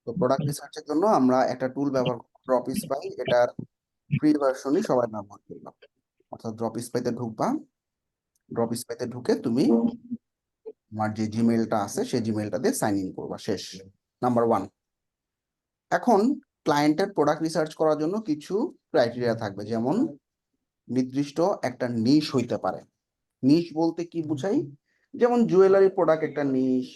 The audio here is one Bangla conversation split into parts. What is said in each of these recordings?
তো প্রোডাক্ট রিসার্চের জন্য আমরা একটা টুল ব্যবহার করব ড্রপ স্পাই। এটার ফ্রি ভার্সনই সবাই ব্যবহার করলাম। অর্থাৎ ড্রপ স্পাইতে ঢুকবা, ড্রপ স্পাইতে ঢুকে তুমি তোমার যে জিমেইলটা আছে সেই জিমেইলটা দিয়ে সাইন ইন করবা, শেষ। Number one. এখন ক্লায়েন্টের প্রোডাক্ট রিসার্চ করার জন্য কিছু ক্রাইটেরিয়া থাকবে, যেমন নির্দিষ্ট একটা নিশ হইতে পারে। নিশ বলতে কি বুঝাই? যেমন জুয়েলারি প্রোডাক্ট একটা নিশ,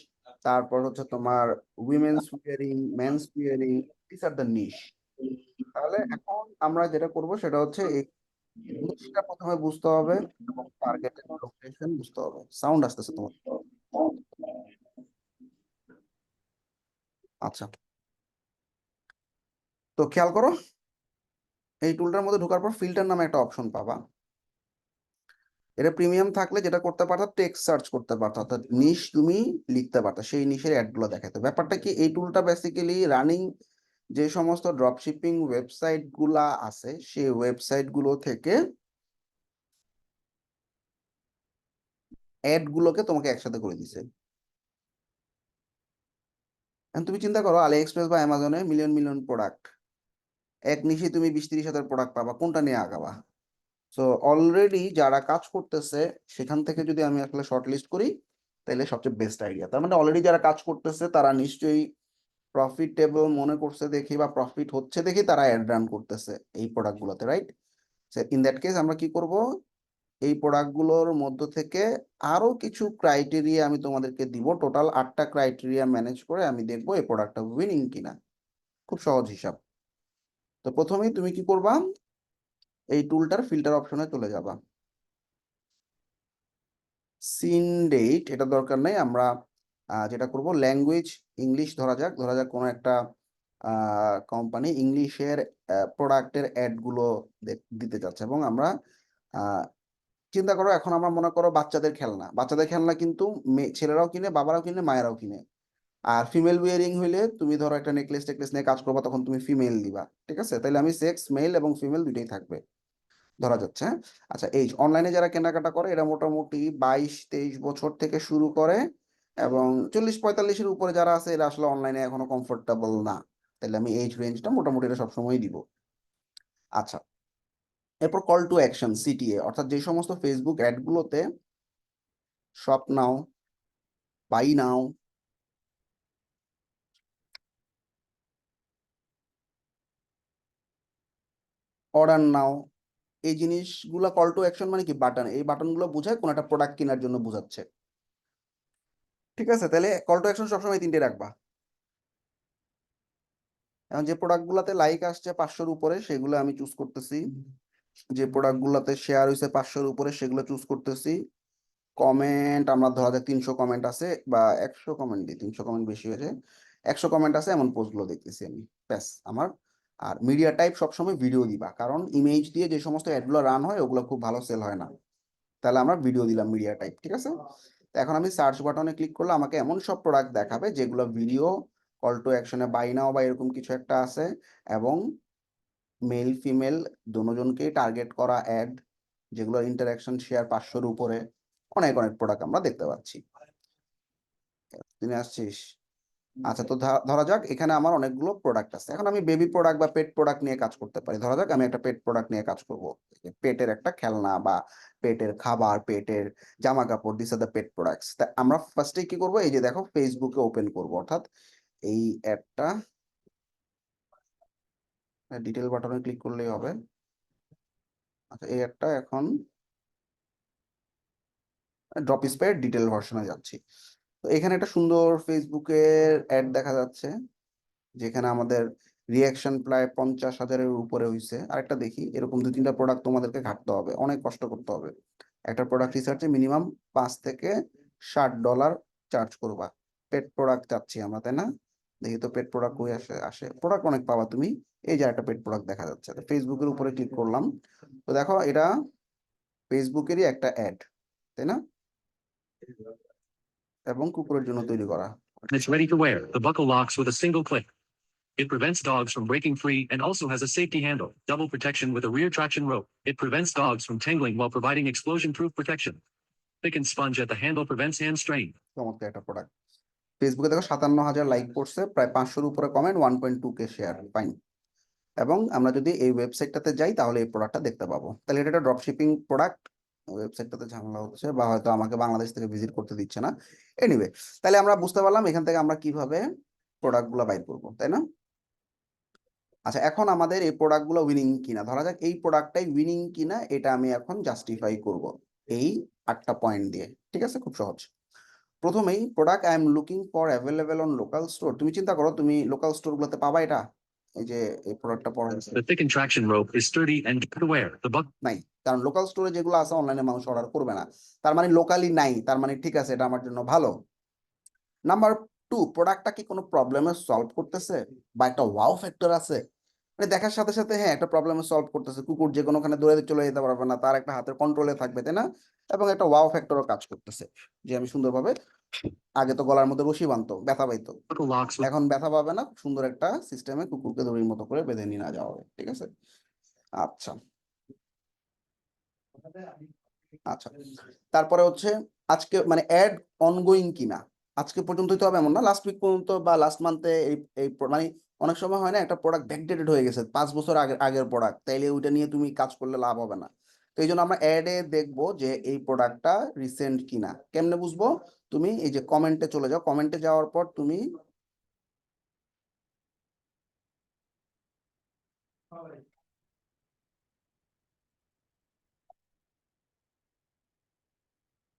তারপর হচ্ছে তোমার women's wearing, men's wearing, this are the niche. তাহলে এখন আমরা যেটা করব সেটা হচ্ছে এই নিশটা প্রথমে বুঝতে হবে এবং টার্গেটের লোকেশন বুঝতে হবে। সাউন্ড আসতেছে তোমার? আচ্ছা, তো খেয়াল করো, এই টুলটার মধ্যে ঢোকার পর ফিল্টার নামে একটা অপশন পাবা। এটা প্রিমিয়াম থাকলে যেটা করতে পারতো, টেক্সট সার্চ করতে পারতো, অর্থাৎ নিশ তুমি লিখতে পারতো, সেই নিশের অ্যাডগুলো দেখাতো। ব্যাপারটা কি, এই টুলটা বেসিক্যালি রানিং যে সমস্ত ড্রপশিপিং ওয়েবসাইট গুলা আছে সেই ওয়েবসাইট গুলো থেকে অ্যাড গুলোকে তোমাকে একসাথে করে দিছে। এখন তুমি চিন্তা করো, আলি এক্সপ্রেস বা অ্যামাজনে মিলিয়ন মিলিয়ন প্রোডাক্ট, এক নিশে তুমি 20-30 হাজার প্রোডাক্ট পাবা, কোনটা নিয়ে আগাবা? সো অলরেডি যারা কাজ করতেছে সেখান থেকে যদি আমি আসলে শর্ট লিস্ট করি, তাহলে সবচেয়ে বেস্ট আইডিয়া। তার মানে অলরেডি যারা কাজ করতেছে তারা নিশ্চয়ই প্রফিটেবল মনে করছে দেখি বা প্রফিট হচ্ছে দেখি তারা অ্যাড রান করতেছে এই প্রোডাক্টগুলোতে, রাইট? ইন দ্যাট কেস আমরা কি করব, এই প্রোডাক্টগুলোর মধ্য থেকে আরো কিছু ক্রাইটেরিয়া আমি তোমাদেরকে দিব। টোটাল 8টা ক্রাইটেরিয়া ম্যানেজ করে আমি দেখবো এই প্রোডাক্টটা উইনিং কিনা। খুব সহজ হিসাব। তো প্রথমেই তুমি কি করবা, এই টুলটার ফিল্টার অপশনে চলে যাবা। সিন ডেট এটা দরকার নেই, আমরা যেটা করব ল্যাঙ্গুয়েজ ইংলিশ ধরা যাক, কোনো একটা কোম্পানি ইংলিশের প্রোডাক্টের অ্যাড গুলো দিতে যাচ্ছে, এবং আমরা চিন্তা করো, এখন আমরা মনে করো বাচ্চাদের খেলনা কিন্তু ছেলেরাও কিনে, বাবারাও কিনে, মায়েরাও কিনে। আর ফিমেল উইয়ারিং হইলে তুমি ধরো একটা নেকলেস টেকলেস নিয়ে কাজ করবা, তখন তুমি ফিমেল দিবা, ঠিক আছে? তাহলে আমি সেক্স মেল এবং ফিমেল দুইটাই থাকবে ধরা যাচ্ছে, হ্যাঁ? আচ্ছা, এই অনলাইনে যারা কেনাকাটা করে এরা মোটামুটি 22-23 বছর থেকে শুরু করে, এবং 40-45-এর উপরে যারা আছে এরা আসলে অনলাইনে এখনো কমফোর্টেবল না। তাহলে আমি এইজ রেঞ্জটা মোটামুটি এটা সবসময় দিব। আচ্ছা, এরপর কল টু অ্যাকশন সিটিএ, অর্থাৎ যে সমস্ত ফেসবুক অ্যাড গুলোতে shop now, buy now, order now, এই জিনিসগুলো কল টু অ্যাকশন মানে কি, বাটন, এই বাটনগুলো বোঝায় কোন একটা প্রোডাক্ট কেনার জন্য বোঝাচ্ছে, ঠিক আছে? তাহলে কল টু অ্যাকশন সবসময় 3টে রাখবা। এখন যে প্রোডাক্টগুলোতে লাইক আসছে 500-র উপরে সেগুলো আমি চুজ করতেছি, যে প্রোডাক্টগুলোতে শেয়ার হয়েছে 500-র উপরে সেগুলো চুজ করতেছি। কমেন্ট আমরা ধরা যাক 300 কমেন্ট আছে, বা 100 কমেন্ট দিই, 300 কমেন্ট বেশি হয়েছে, 100 কমেন্ট আছে এমন পোস্টগুলো দেখতেছি আমি, ব্যাস আমার। আর মিডিয়া টাইপ সবসময় ভিডিও দিবা, কারণ ইমেজ দিয়ে যে সমস্ত অ্যাডগুলো রান হয় ওগুলো খুব ভালো সেল হয় না। তাহলে আমরা ভিডিও দিলাম মিডিয়া টাইপ, ঠিক আছে? তো এখন আমি সার্চ বাটনে ক্লিক করলে আমাকে এমন সব প্রোডাক্ট দেখাবে যেগুলো ভিডিও, কল টু অ্যাকশনে বাই নাও বা এরকম কিছু একটা আছে, এবং মেল ফিমেল দুজনকেই টার্গেট করা অ্যাড, যেগুলো ইন্টারাকশন শেয়ার 500-র উপরে, অনেক অনেক প্রোডাক্ট আমরা দেখতে পাচ্ছি। তুমি আসছিস? আচ্ছা, তো ধরা যাক এখানে আমার অনেকগুলো প্রোডাক্ট আছে। এখন আমি বেবি প্রোডাক্ট বা পেট প্রোডাক্ট নিয়ে কাজ করতে পারি। ধরা যাক আমি একটা পেট প্রোডাক্ট নিয়ে কাজ করব, পেটের একটা খেলনা বা পেটের খাবার, পেটের জামা কাপড়, this are the pet products. তা আমরা ফার্স্টে কি করব, এই যে দেখো ফেসবুকে ওপেন করব, অর্থাৎ এই অ্যাডটা ডিটেল বাটনে ক্লিক করলেই হবে। আচ্ছা, এই অ্যাডটা এখন ড্রপ স্পাইয়ের ডিটেল ভার্সনে যাচ্ছি। তো এখানে একটা সুন্দর ফেসবুকের অ্যাড দেখা যাচ্ছে, যেখানে আমাদের রিয়াকশন প্রায় 50,000-এর উপরে হয়েছে। আরেকটা দেখি, এরকম 2-3টা প্রোডাক্ট তোমাদেরকে ঘাটতে হবে, অনেক কষ্ট করতে হবে। একটা প্রোডাক্ট রিসার্চে মিনিমাম $5 থেকে $60 চার্জ করবা। পেট প্রোডাক্ট চাচ্ছি আমরা, তাই না? দেখি তো পেট প্রোডাক্ট কই আসে, প্রোডাক্ট অনেক পাবা তুমি। এই যে একটা পেট প্রোডাক্ট দেখা যাচ্ছে, ফেসবুকের উপরে ক্লিক করলাম। তো দেখো এটা ফেসবুকেরই একটা অ্যাড, তাই না? এবং কুকুরের জন্য তৈরি করা। And it's ready to wear. The buckle locks with a single click. It prevents dogs from breaking free and also has a safety handle, double protection with a rear traction rope. It prevents dogs from tangling while providing explosion-proof protection. Thick and sponge at the handle prevents hand strain. চমৎকার একটা প্রোডাক্ট। ফেসবুকে দেখো 57,000 লাইক করছে, প্রায় 500-র উপরে কমেন্ট, 1.2K শেয়ার, ফাইন। এবং আমরা যদি এই ওয়েবসাইটটাতে যাই তাহলে এই প্রোডাক্টটা দেখতে পাবো। তাহলে এটা একটা ড্রপ শিপিং প্রোডাক্ট, ওয়েবসাইটটাতে ঝামেলা হচ্ছে বা হয়তো আমাকে বাংলাদেশ থেকে ভিজিট করতে দিচ্ছে না। এনিওয়ে, তাহলে আমরা বুঝতে পারলাম এখান থেকে আমরা কিভাবে প্রোডাক্টগুলো বাইর করবো, তাই না? আচ্ছা, এখন আমাদের এই প্রোডাক্টগুলো উইনিং কিনা, ধরা যাক এই প্রোডাক্টটাই উইনিং কিনা, এটা আমি এখন জাস্টিফাই করব এই 8টা পয়েন্ট দিয়ে। ঠিক আছে, খুব সহজ। প্রথমেই product I am looking for available on local store. তুমি চিন্তা করো, তুমি লোকাল স্টোর গুলোতে পাবা এটা? এই যে এই প্রোডাক্টটা পড়া The thickened traction rope is sturdy and good to wear. The buckle নাই, কারণ লোকাল স্টোরে যেগুলো আছে অনলাইনে মানুষ অর্ডার করবে না, তার মানে লোকালি নাই, তার মানে ঠিক আছে, এটা আমার জন্য ভালো। নাম্বার 2, প্রোডাক্টটা কি কোনো প্রবলেমে সলভ করতেছে বা একটা ওয়াও ফ্যাক্টর আছে? মানে দেখার সাথে সাথে হ্যাঁ একটা প্রবলেমে সলভ করতেছে, কুকুর যে কোনোখানে দৌড়ে চলে যেতে পারবে না, তার একটা হাতের কন্ট্রোলে থাকবে, তাই না? এবং একটা ওয়াও ফ্যাক্টরও কাজ করতেছে, যে আমি সুন্দরভাবে, আগে তো গলার মধ্যে রশি বাঁধতো, ব্যথা পাইতো, locks with এখন ব্যথা পাবে না, সুন্দর একটা সিস্টেমে কুকুরকে দড়ির মতো করে বেঁধে নিয়ে না যাওয়া হবে। ঠিক আছে, আচ্ছা আচ্ছা। তারপরে হচ্ছে আজকে মানে অ্যাড অনগোয়িং কিনা, আজকে পর্যন্তই তো হবে এমন না, লাস্ট উইক পর্যন্ত বা লাস্ট মান্থে এই এই মানে অনেক সময় হয় না একটা প্রোডাক্ট ব্যাকডেটেড হয়ে গেছে, 5 বছর আগের প্রোডাক্ট, তাইলে ওইটা নিয়ে তুমি কাজ করলে লাভ হবে না। তো এই জন্য আমরা অ্যাডে দেখবো যে এই প্রোডাক্টটা রিসেন্ট কিনা। কেমনে বুঝবো? তুমি এই যে কমেন্টে চলে যাও, কমেন্টে যাওয়ার পর তুমি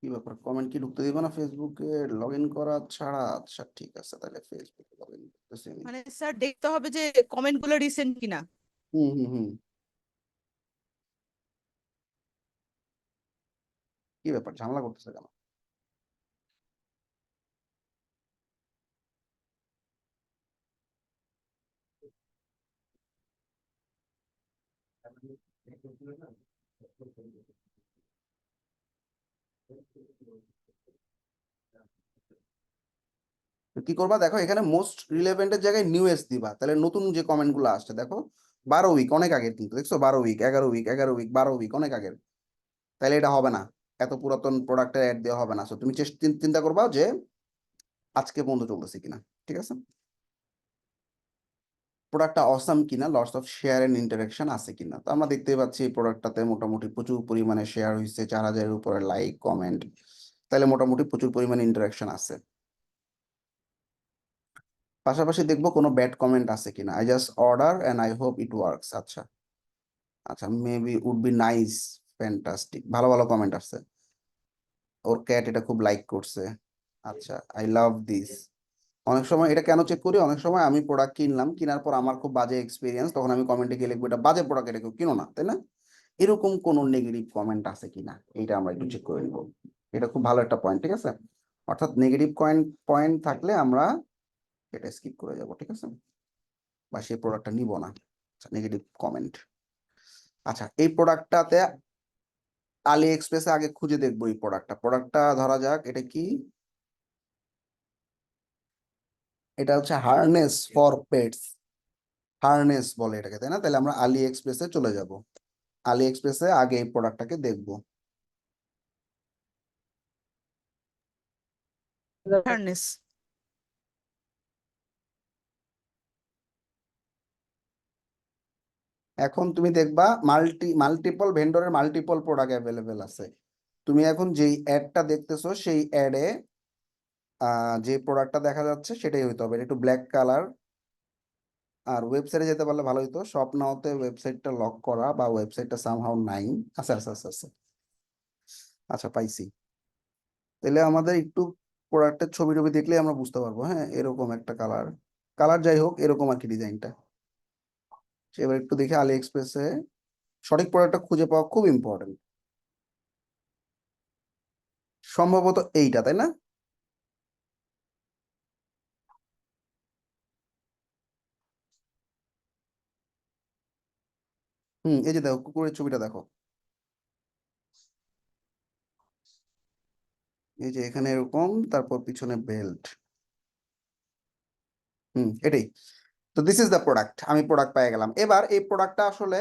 কি ব্যাপার, কমেন্ট কি ঢুকতে দিবে না ফেসবুকে লগ ইন করা ছাড়া? আচ্ছা ঠিক আছে, তাহলে ফেসবুকে লগ ইন করতেছি আমি। মানে স্যার দেখতে হবে যে কমেন্ট গুলো রিসেন্ট কিনা। হুম হুম হুম। কি ব্যাপার, ঝামেলা করতেছে কেন? তো কি করবা দেখো, এখানে মোস্ট রিলেভেন্টের জায়গায় নিউ এস দিবা, তাহলে নতুন যে কমেন্ট গুলো আসছে দেখো, 12 উইক, অনেক আগের কিন্তু, দেখছো 12 উইক, 11 উইক, 11 উইক, 12 উইক, অনেক আগের। তাহলে এটা হবে না, এত পুরাতন প্রোডাক্টের অ্যাড দেওয়া হবে না। সো তুমি চিন্তা করবা যে আজকে পর্যন্ত চলতেছে কিনা। ঠিক আছে, প্রোডাক্টটা অসাম কিনা, lots of share and interaction আছে কিনা। তো আমরা দেখতেই পাচ্ছি এই প্রোডাক্টটাতে মোটামুটি প্রচুর পরিমাণে শেয়ার হয়েছে, 4,000-এর উপরে লাইক কমেন্ট, তাহলে মোটামুটি প্রচুর পরিমাণে ইন্টারাকশন আছে। পাশাপাশি দেখবো কোনো ব্যাড কমেন্ট আছে কিনা। I just order and I hope it works. আচ্ছা আচ্ছা, maybe would be nice, fantastic, ভালো ভালো কমেন্ট আসছে। ওর ক্যাট এটা খুব লাইক করছে। আচ্ছা, আই লাভ দিস। অনেক সময় এটা কেন চেক করি, অনেক সময় আমি প্রোডাক্ট কিনলাম, কেনার পর আমার খুব বাজে এক্সপিরিয়েন্স, তখন আমি কমেন্টে গিয়ে লিখবো এটা বাজে প্রোডাক্ট, এটা কেউ কিনো না, তাই না? এরকম কোন নেগেটিভ কমেন্ট আছে কিনা এটা আমরা একটু চেক করে নিব। এটা খুব ভালো একটা পয়েন্ট। ঠিক আছে, অর্থাৎ নেগেটিভ পয়েন্ট থাকলে আমরা এটা স্কিপ করে যাব। ঠিক আছে, বা সেই প্রোডাক্টটা নিব না। আচ্ছা, নেগেটিভ কমেন্ট। আচ্ছা, এই প্রোডাক্টটাতে আলি এক্সপ্রেসে আগে খুঁজে দেখবো এই প্রোডাক্টটা ধরা যাক এটা কি, এটা হচ্ছে হারনেস ফর পেটস, হারনেস বলে এটাকে, তাই না? তাহলে আমরা আলি এক্সপ্রেসে চলে যাব, আলি এক্সপ্রেসে আগে এই প্রোডাক্টটাকে দেখবো। হারনেস। এখন তুমি দেখবা মাল্টিপল ভেন্ডরের মাল্টিপল প্রোডাক্ট অ্যাভেলেবেল আছে। তুমি এখন যেই অ্যাডটা দেখতেছো সেই অ্যাডে যে প্রোডাক্টটা দেখা যাচ্ছে সেটাই হইতে হবে, এটা একটু ব্ল্যাক কালার। আর ওয়েবসাইটে যেতে পারলে ভালো হতো, শপ নাওতে ওয়েবসাইটটা লক করা বা ওয়েবসাইটটা সামহাউ নাই। আচ্ছা আচ্ছা আচ্ছা আচ্ছা, আচ্ছা পাইছি। তাহলে আমাদের একটু প্রোডাক্টের ছবি টবি দেখলে আমরা বুঝতে পারবো, হ্যাঁ এরকম একটা কালার, কালার যাই হোক এরকম আর কি ডিজাইনটা। এবার একটু দেখে আলি এক্সপ্রেসে সঠিক প্রোডাক্টটা খুঁজে পাওয়া খুব ইম্পর্টেন্ট। সম্ভবত এইটা, তাই না? এই যে দেখো কুকুরের ছবিটা দেখো, এই যে এখানে এরকম, তারপর পিছনে বেল্ট। এটাই। তো দিস ইজ দ্য প্রোডাক্ট, আমি প্রোডাক্ট পেয়ে গেলাম। এবার এই প্রোডাক্টটা আসলে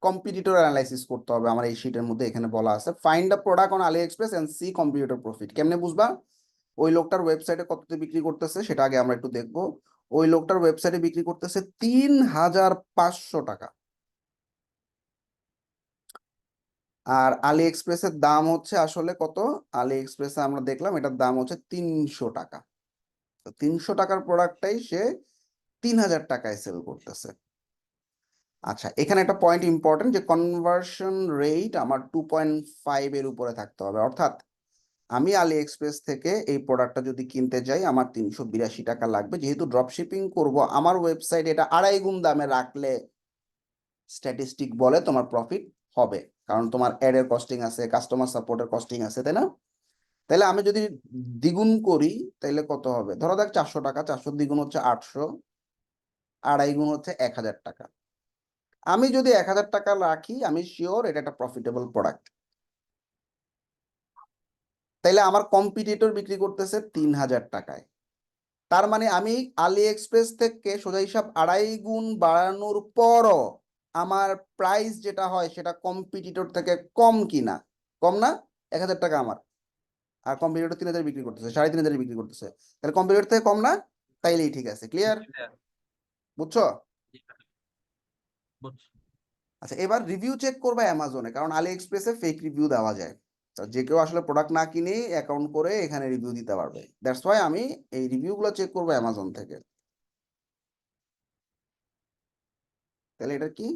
কম্পিটিটর অ্যানালাইসিস করতে হবে। আমার এই শীটের মধ্যে এখানে বলা আছে find the product on AliExpress and see competitor profit. কেমনে বুঝবা? ওই লোকটার ওয়েবসাইটে কততে বিক্রি করতেছে সেটা আগে আমরা একটু দেখবো। ওই লোকটার ওয়েবসাইটে বিক্রি করতেছে 3500 টাকা। আর আলি এক্সপ্রেসের দাম হচ্ছে আসলে কত? আলি এক্সপ্রেসে আমরা দেখলাম এটার দাম হচ্ছে 300 টাকা। 300 টাকার প্রোডাক্টটাই সে 3000 টাকায় সেল করতেছে। আচ্ছা, এখানে একটা পয়েন্ট ইম্পর্টেন্ট, যে কনভার্সন রেট আমার 2.5 এর উপরে থাকতে হবে। অর্থাৎ আমি আলি এক্সপ্রেস থেকে এই প্রোডাক্টটা যদি কিনতে যাই আমার 382 টাকা লাগবে। যেহেতু ড্রপ শিপিং করবো, আমার ওয়েবসাইট এটা 2.5 গুণ দামে রাখলে স্ট্যাটিস্টিক বলে তোমার প্রফিট হবে, কারণ তোমার অ্যাড এর কস্টিং আছে, কাস্টমার সাপোর্টের কস্টিং আছে, তাই না? তাহলে আমি যদি দ্বিগুণ করি তাহলে কত হবে? ধরো দেখ 400 টাকা, 400 দ্বিগুণ হচ্ছে 800, 2.5 গুণ হচ্ছে 1000 টাকা। আমি যদি 1000 টাকা রাখি, আমি শিওর এটা একটা প্রফিটেবল প্রোডাক্ট। তাইলে আমার কম্পিটিটর বিক্রি করতেছে 3000 টাকায়। তার মানে আমি আলি এক্সপ্রেস থেকে সোজা হিসাব 2.5 গুণ বাড়ানোর পরও আমার প্রাইস যেটা হয় সেটা কম্পিটিটর থেকে কম কিনা? কম না? 1000 টাকা আমার, আর কম্পিটিটর 3000 বিক্রি করতেছে, 3500 বিক্রি করতেছে, তাহলে কম্পিটিটর থেকে কম না? তাইলেই ঠিক আছে। ক্লিয়ার? বুঝছো? আচ্ছা, এবার রিভিউ চেক করবে অ্যামাজনে, কারণ আলি এক্সপ্রেসে ফেক রিভিউ দেওয়া যায়। তো যে কেউ আসলে প্রোডাক্ট না কিনে অ্যাকাউন্ট করে এখানে রিভিউ দিতে পারবে। দ্যাটস ওয়াই আমি এই রিভিউগুলো চেক করবো অ্যামাজন থেকে। তাহলে এটা কি?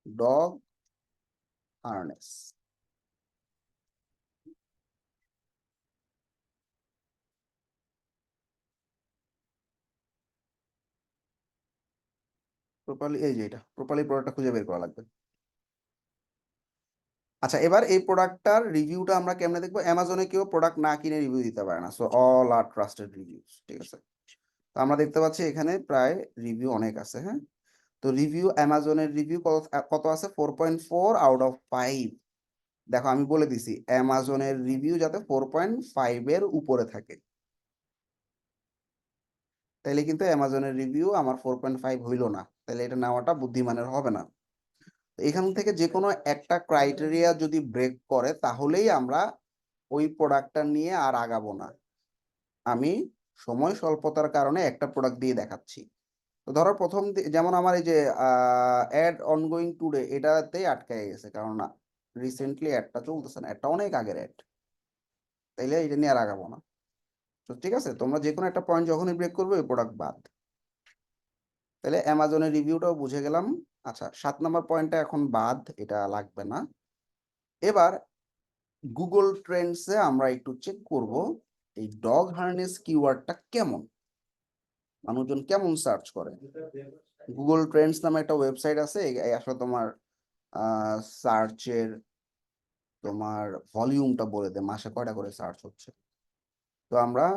Dog harness. প্রপারলি, এই যে এটা প্রপারলি প্রোডাক্টটা খুঁজে বের করা লাগবে। আচ্ছা, এবার এই প্রোডাক্টটার রিভিউটা আমরা কেমনে দেখবো? অ্যামাজনে কেউ প্রোডাক্ট না কিনে রিভিউ দিতে পারে না, সো অল আর ট্রাস্টেড রিভিউস। ঠিক আছে, তো আমরা দেখতে পাচ্ছি এখানে প্রায় রিভিউ অনেক আছে। হ্যাঁ, তো রিভিউ, অ্যামাজনের রিভিউ কত কত আছে? 4.4 আউট অফ 5। দেখো আমি বলে দিছি অ্যামাজনের রিভিউ যাতে 4.5 এর উপরে থাকে, তাইলে কিন্তু অ্যামাজনের রিভিউ আমার 4.5 হইল না, তাহলে এটা নেওয়াটা বুদ্ধিমানের হবে না। এখান থেকে যে কোনো একটা ক্রাইটেরিয়া যদি ব্রেক করে তাহলেই আমরা ওই প্রোডাক্টটা নিয়ে আর আগাবো না। আমি সময় স্বল্পতার কারণে একটা প্রোডাক্ট দিয়ে দেখাচ্ছি। তো ধরো প্রথম যেমন আমার এই যে অ্যাড অনগোয়িং টুডে, এটাতেই আটকায় গেছে, কারণ রিসেন্টলি অ্যাডটা চলতেছে না, একটা অনেক আগের অ্যাড, তাইলে এটা নিয়ে আর আগাবো না। তো ঠিক আছে, তোমরা যে কোনো একটা পয়েন্ট যখনই ব্রেক করবে ওই প্রোডাক্ট বাদ। তাহলে অ্যামাজনের রিভিউটাও বুঝে গেলাম। আচ্ছা, 7 নম্বর পয়েন্টটা এখন বাদ, এটা লাগবে না। এবার গুগল ট্রেন্ডসে আমরা একটু চেক করব এই ডগ হার্নেস কিওয়ার্ডটা কেমন, মানুষজন কেমন সার্চ করে। গুগল ট্রেন্ডস নামে একটা ওয়েবসাইট আছে, এই আসলে তোমার সার্চের তোমার ভলিউমটা বলে দেয়, মাসে কয়টা করে সার্চ হচ্ছে। তো আমরা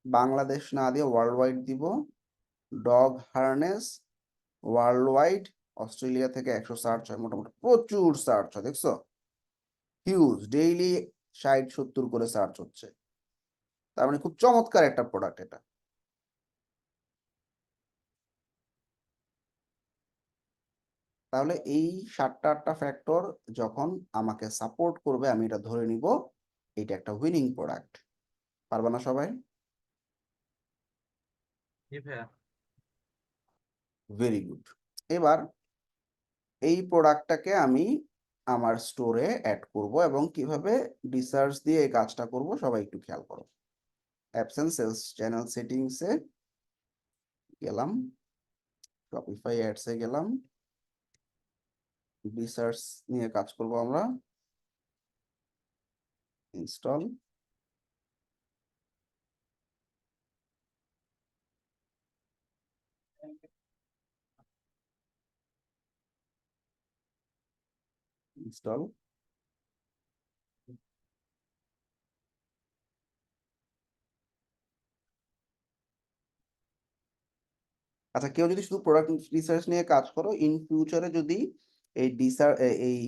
বাংলাদেশ না দিয়ে ওয়ার্ল্ড ওয়াইড দিব। Dog harness world wide, Australia থেকে 100 সার্চ হয়, মোটামুটি প্রচুর সার্চ হয়, দেখছো? হিউজ, ডেইলি 60-70 করে সার্চ হচ্ছে। তার মানে খুব চমৎকার একটা প্রোডাক্ট এটা। তাহলে এই 7টা ফ্যাক্টর যখন আমাকে সাপোর্ট করবে, আমি এটা ধরে নিব এটা একটা উইনিং প্রোডাক্ট। পারবে না সবাই? Very good. এবার এই প্রোডাক্টটাকে আমি আমার স্টোরে অ্যাড করব, এবং কিভাবে রিসার্চ দিয়ে এই কাজটা করব সবাই একটু খেয়াল করো। অ্যাপস এন্ড সেলস চ্যানেল সেটিংসে গেলাম, শপিফাই অ্যাডসে গেলাম, রিসার্চ নিয়ে কাজ করব আমরা। Install, install. আচ্ছা, কেউ যদি শুধু প্রোডাক্ট রিসার্চ নিয়ে কাজ করো, ইন ফিউচারে যদি এই এই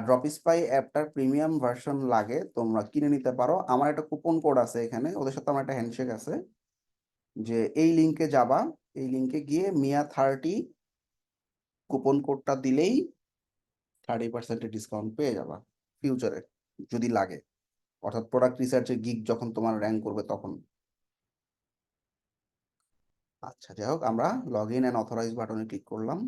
ড্রপিস্পাই অ্যাপটার প্রিমিয়াম ভার্সন লাগে তোমরা কিনে নিতে পারো। আমার একটা কুপন কোড আছে এখানে, ওদের সাথে আমার একটা হ্যান্ডশেক আছে, যে এই লিঙ্কে যাবা, এই লিঙ্কে গিয়ে মিয়া30 কুপন কোডটা দিলেই 30% ডিসকাউন্ট পেয়ে যাবা ফিউচারে যদি লাগে। অর্থাৎ প্রোডাক্ট রিসার্চের গিগ যখন তোমার র্যাঙ্ক করবে তখন। আচ্ছা, যাই হোক, আমরা লগ ইন অ্যান্ড অথরাইজ বাটনে ক্লিক করলাম।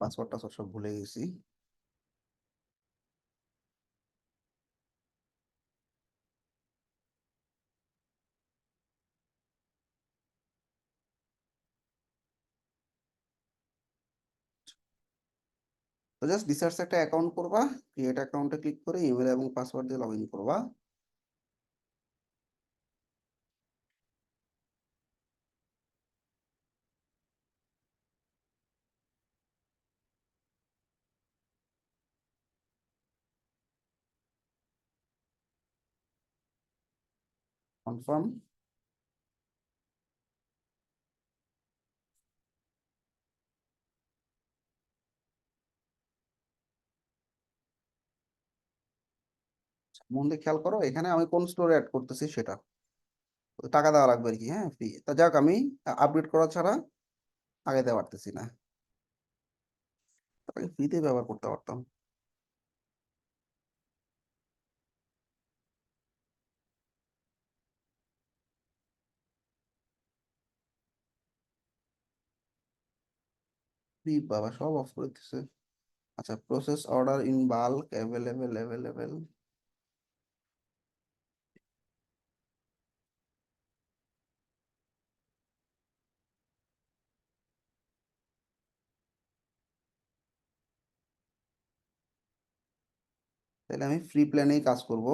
পাসওয়ার্ডটা সব ভুলে গেছি। তো জাস্ট রিসার্চ একটা অ্যাকাউন্ট করবা, ক্রিয়েট অ্যাকাউন্টে ক্লিক করে ইমেল এবং পাসওয়ার্ড দিয়ে লগ ইন করবা। কনফার্ম। মন দিয়ে খেয়াল করো, এখানে আমি কোন স্টোরে অ্যাড করতেছি সেটা। তো টাকা দেওয়া লাগবে আর কি, হ্যাঁ, ফ্রি। তা যাক, আমি আপডেট করা ছাড়া আগে দিতে পারতেছি না, তাকে ফ্রিতে ব্যবহার করতে পারতাম। ফ্রি বাবা, সব অফ করে দিচ্ছে। আচ্ছা, process order in bulk available. তাহলে আমি ফ্রি প্ল্যানেই কাজ করব।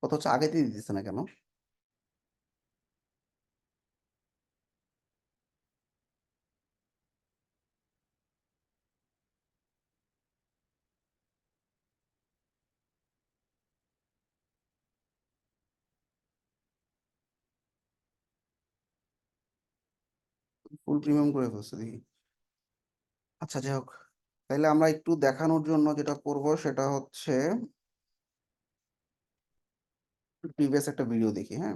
কত হচ্ছে আগে দিয়ে দিতেছে না কেন? ফুল প্রিমিয়াম করে ফেলছে দেখি। আচ্ছা, যাই হোক, তাহলে আমরা একটু দেখানোর জন্য যেটা করব সেটা হচ্ছে প্রিভিয়াস একটা ভিডিও দেখি, হ্যাঁ।